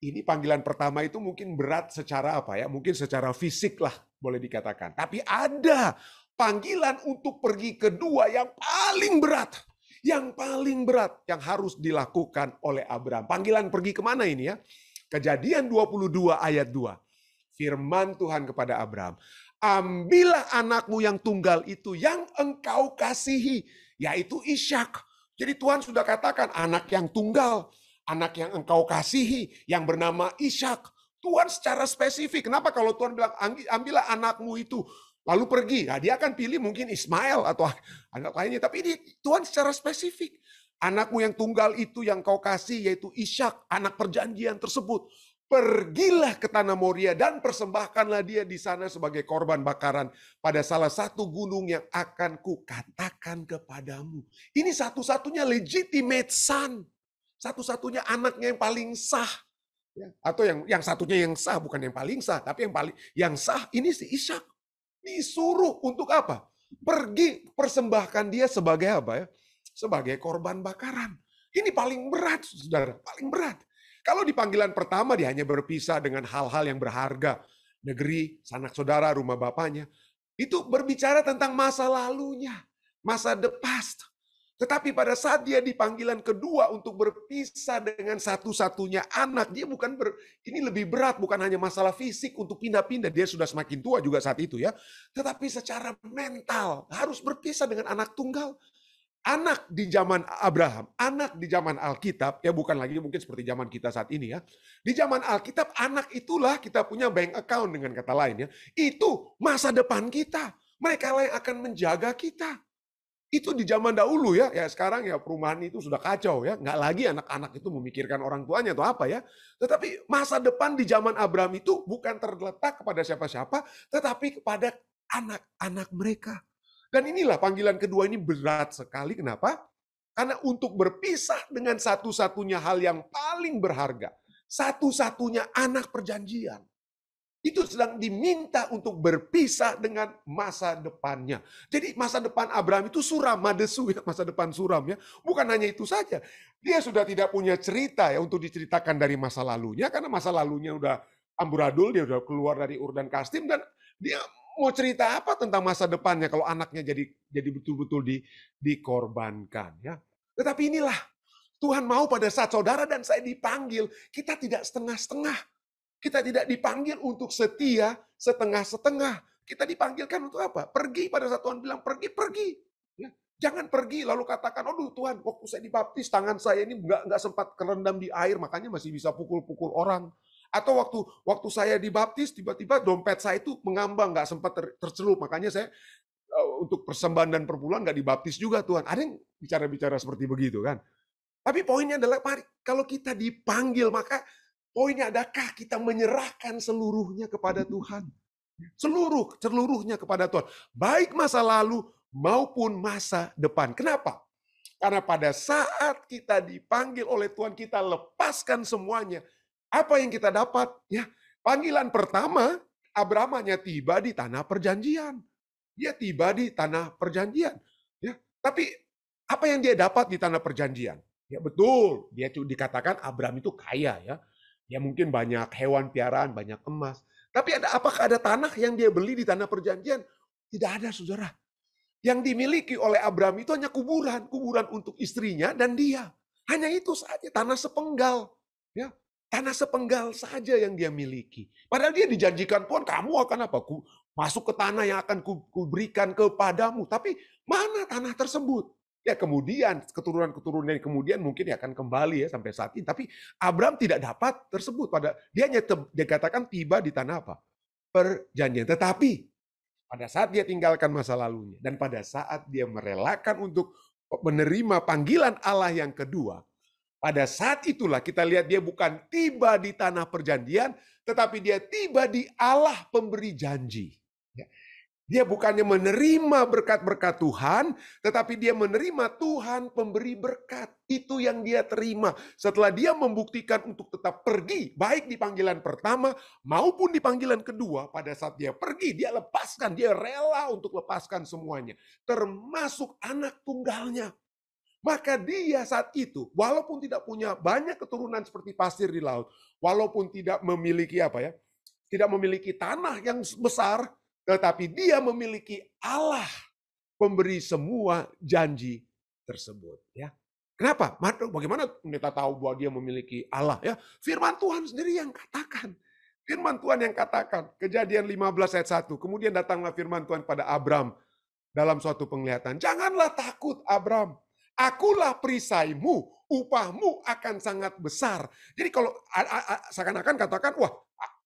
ini panggilan pertama itu mungkin berat secara apa ya? Mungkin secara fisik lah boleh dikatakan. Tapi ada panggilan untuk pergi kedua yang paling berat. Yang paling berat yang harus dilakukan oleh Abraham. Panggilan pergi kemana ini ya? Kejadian 22 ayat 2. Firman Tuhan kepada Abraham. Ambillah anakmu yang tunggal itu yang engkau kasihi. Yaitu Ishak. Jadi Tuhan sudah katakan anak yang tunggal. Anak yang engkau kasihi. Yang bernama Ishak. Tuhan secara spesifik. Kenapa kalau Tuhan bilang ambillah anakmu itu. Lalu pergi, nah, dia akan pilih mungkin Ismail atau anak lainnya. Tapi ini Tuhan secara spesifik. Anakmu yang tunggal itu yang kau kasih yaitu Ishak, anak perjanjian tersebut. Pergilah ke tanah Moria dan persembahkanlah dia di sana sebagai korban bakaran pada salah satu gunung yang akan kukatakan kepadamu. Ini satu-satunya legitimate son. Satu-satunya anaknya yang paling sah. Ya, atau yang satunya yang sah, bukan yang paling sah. Tapi yang sah ini si Ishak. Disuruh untuk apa? Pergi persembahkan dia sebagai apa ya? Sebagai korban bakaran. Ini paling berat, saudara. Paling berat. Kalau di panggilan pertama dia hanya berpisah dengan hal-hal yang berharga. Negeri, sanak saudara, rumah bapaknya. Itu berbicara tentang masa lalunya. Masa the past. Tetapi pada saat dia di panggilan kedua untuk berpisah dengan satu-satunya anak, dia ini lebih berat, bukan hanya masalah fisik untuk pindah-pindah, dia sudah semakin tua juga saat itu ya. Tetapi secara mental harus berpisah dengan anak tunggal. Anak di zaman Abraham, anak di zaman Alkitab, ya bukan lagi mungkin seperti zaman kita saat ini ya. Di zaman Alkitab, anak itulah kita punya bank account dengan kata lain ya. Itu masa depan kita. Mereka lah yang akan menjaga kita. Itu di zaman dahulu ya sekarang ya perumahan itu sudah kacau ya. Nggak lagi anak-anak itu memikirkan orang tuanya atau apa ya. Tetapi masa depan di zaman Abraham itu bukan terletak kepada siapa-siapa, tetapi kepada anak-anak mereka. Dan inilah panggilan kedua ini berat sekali. Kenapa? Karena untuk berpisah dengan satu-satunya hal yang paling berharga. Satu-satunya anak perjanjian. Itu sedang diminta untuk berpisah dengan masa depannya. Jadi masa depan Abraham itu suram, madesu ya, masa depan suram ya. Bukan hanya itu saja. Dia sudah tidak punya cerita ya untuk diceritakan dari masa lalunya. Karena masa lalunya udah amburadul, dia udah keluar dari Ur dan Kasdim. Dan dia mau cerita apa tentang masa depannya kalau anaknya jadi betul-betul dikorbankan ya. Tetapi inilah Tuhan mau pada saat saudara dan saya dipanggil, kita tidak setengah-setengah. Kita tidak dipanggil untuk setia setengah-setengah. Kita dipanggilkan untuk apa? Pergi pada saat Tuhan bilang pergi. Ya. Jangan pergi lalu katakan, aduh Tuhan, waktu saya dibaptis tangan saya ini nggak sempat kerendam di air, makanya masih bisa pukul-pukul orang. Atau waktu saya dibaptis tiba-tiba dompet saya itu mengambang, nggak sempat tercelup, makanya saya untuk persembahan dan perpuluhan nggak dibaptis juga Tuhan. Ada yang bicara-bicara seperti begitu kan? Tapi poinnya adalah kalau kita dipanggil maka poinnya adakah kita menyerahkan seluruhnya kepada Tuhan? Seluruhnya kepada Tuhan. Baik masa lalu maupun masa depan. Kenapa? Karena pada saat kita dipanggil oleh Tuhan, kita lepaskan semuanya. Apa yang kita dapat? Ya, panggilan pertama, Abraham hanya tiba di tanah perjanjian. Dia tiba di tanah perjanjian. Ya, tapi apa yang dia dapat di tanah perjanjian? Ya betul, dia dikatakan Abraham itu kaya ya. Ya mungkin banyak hewan piaraan, banyak emas. Tapi apakah ada tanah yang dia beli di tanah perjanjian? Tidak ada, saudara. Yang dimiliki oleh Abraham itu hanya kuburan, kuburan untuk istrinya dan dia. Hanya itu saja, tanah sepenggal. Ya, tanah sepenggal saja yang dia miliki. Padahal dia dijanjikan, Tuhan, kamu akan apa? Masuk ke tanah yang akan kuberikan kepadamu. Tapi mana tanah tersebut? Ya kemudian, keturunan-keturunan kemudian mungkin akan kembali ya sampai saat ini. Tapi Abraham tidak dapat tersebut. Dia hanya dikatakan tiba di tanah apa? Perjanjian. Tetapi pada saat dia tinggalkan masa lalunya, dan pada saat dia merelakan untuk menerima panggilan Allah yang kedua, pada saat itulah kita lihat dia bukan tiba di tanah perjanjian, tetapi dia tiba di Allah pemberi janji. Dia bukannya menerima berkat-berkat Tuhan, tetapi dia menerima Tuhan pemberi berkat. Itu yang dia terima setelah dia membuktikan untuk tetap pergi, baik di panggilan pertama maupun di panggilan kedua. Pada saat dia pergi, dia lepaskan, dia rela untuk lepaskan semuanya, termasuk anak tunggalnya. Maka dia saat itu, walaupun tidak punya banyak keturunan seperti pasir di laut, walaupun tidak memiliki tidak memiliki tanah yang besar, tetapi dia memiliki Allah pemberi semua janji tersebut. Ya, kenapa? Bagaimana kita tahu bahwa dia memiliki Allah? Ya, firman Tuhan sendiri yang katakan. Firman Tuhan yang katakan. Kejadian 15 ayat 1. Kemudian datanglah firman Tuhan pada Abram dalam suatu penglihatan. Janganlah takut, Abram. Akulah perisaimu, upahmu akan sangat besar. Jadi kalau seakan-akan katakan, wah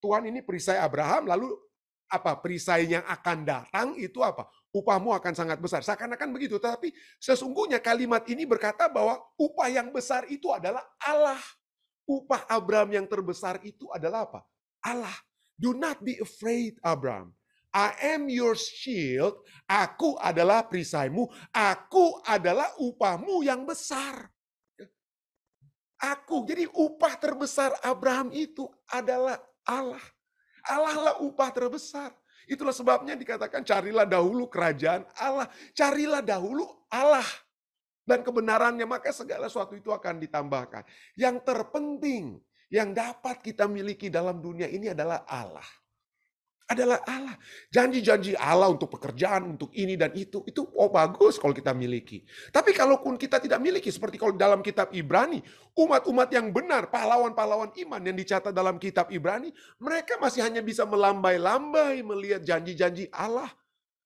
Tuhan ini perisai Abraham, lalu perisai yang akan datang itu apa? Upahmu akan sangat besar. Seakan-akan begitu. Tapi sesungguhnya kalimat ini berkata bahwa upah yang besar itu adalah Allah. Upah Abraham yang terbesar itu adalah apa? Allah. Do not be afraid, Abraham. I am your shield. Aku adalah perisaimu. Aku adalah upahmu yang besar. Aku. Jadi upah terbesar Abraham itu adalah Allah. Allah lah upah terbesar. Itulah sebabnya dikatakan carilah dahulu kerajaan Allah. Carilah dahulu Allah dan kebenarannya, maka segala sesuatu itu akan ditambahkan. Yang terpenting yang dapat kita miliki dalam dunia ini adalah Allah. Adalah Allah. Janji-janji Allah untuk pekerjaan, untuk ini dan itu bagus kalau kita miliki. Tapi kalaupun kita tidak miliki, seperti kalau dalam kitab Ibrani, umat-umat yang benar, pahlawan-pahlawan iman yang dicatat dalam kitab Ibrani, mereka masih hanya bisa melambai-lambai melihat janji-janji Allah.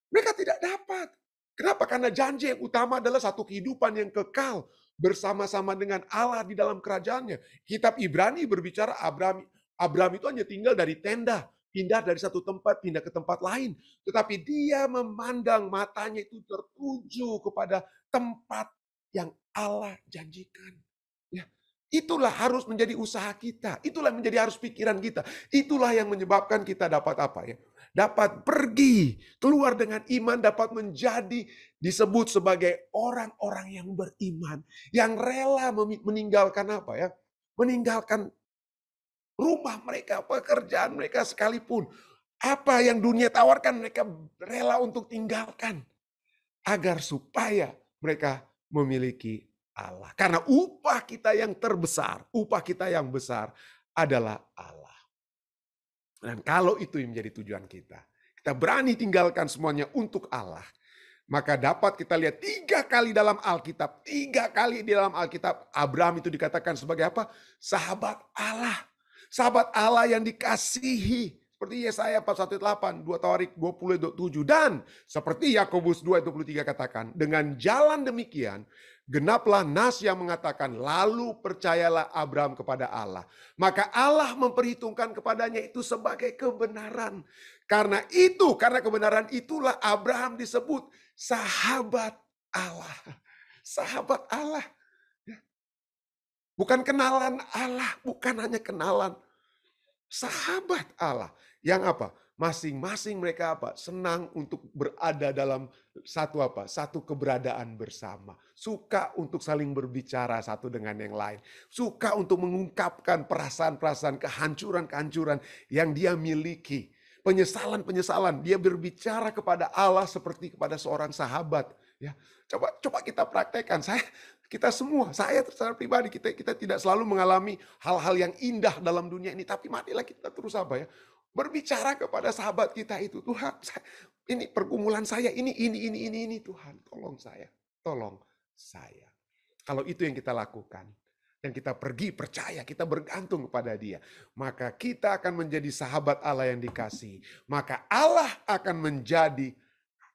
Mereka tidak dapat. Kenapa? Karena janji yang utama adalah satu kehidupan yang kekal bersama-sama dengan Allah di dalam kerajaannya. Kitab Ibrani berbicara Abraham itu hanya tinggal dari tenda. Pindah dari satu tempat, pindah ke tempat lain. Tetapi dia memandang, matanya itu tertuju kepada tempat yang Allah janjikan. Ya, itulah harus menjadi usaha kita. Itulah menjadi harus pikiran kita. Itulah yang menyebabkan kita dapat apa ya? Dapat pergi, keluar dengan iman, dapat menjadi disebut sebagai orang-orang yang beriman. Yang rela meninggalkan apa ya? Meninggalkan rumah mereka, pekerjaan mereka sekalipun. Apa yang dunia tawarkan mereka rela untuk tinggalkan. Agar supaya mereka memiliki Allah. Karena upah kita yang terbesar, upah kita yang besar adalah Allah. Dan kalau itu yang menjadi tujuan kita, kita berani tinggalkan semuanya untuk Allah. Maka dapat kita lihat 3 kali dalam Alkitab. 3 kali di dalam Alkitab Abraham itu dikatakan sebagai apa? Sahabat Allah. Sahabat Allah yang dikasihi. Seperti Yesaya 41:8, 2 Tawarik 20:7. Dan seperti Yakobus 2:23 katakan, dengan jalan demikian, genaplah nas yang mengatakan, lalu percayalah Abraham kepada Allah. Maka Allah memperhitungkan kepadanya itu sebagai kebenaran. Karena kebenaran itulah Abraham disebut sahabat Allah. Sahabat Allah. Bukan kenalan Allah, bukan hanya kenalan. Sahabat Allah. Yang apa? Masing-masing mereka senang untuk berada dalam satu keberadaan bersama. Suka untuk saling berbicara satu dengan yang lain. Suka untuk mengungkapkan perasaan-perasaan kehancuran-kehancuran yang dia miliki. Penyesalan-penyesalan. Dia berbicara kepada Allah seperti kepada seorang sahabat. Ya, coba kita praktekkan. Kita semua, saya secara pribadi, kita tidak selalu mengalami hal-hal yang indah dalam dunia ini. Tapi marilah kita terus berbicara kepada sahabat kita itu. Tuhan, ini pergumulan saya, ini Tuhan, tolong saya. Kalau itu yang kita lakukan, dan kita pergi percaya, kita bergantung kepada Dia, maka kita akan menjadi sahabat Allah yang dikasihi. Maka Allah akan menjadi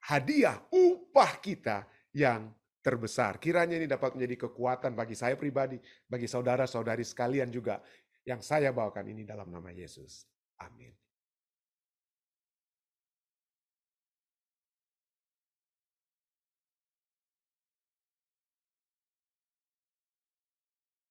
hadiah upah kita yang terbesar. Kiranya ini dapat menjadi kekuatan bagi saya pribadi, bagi saudara-saudari sekalian juga yang saya bawakan ini dalam nama Yesus. Amin.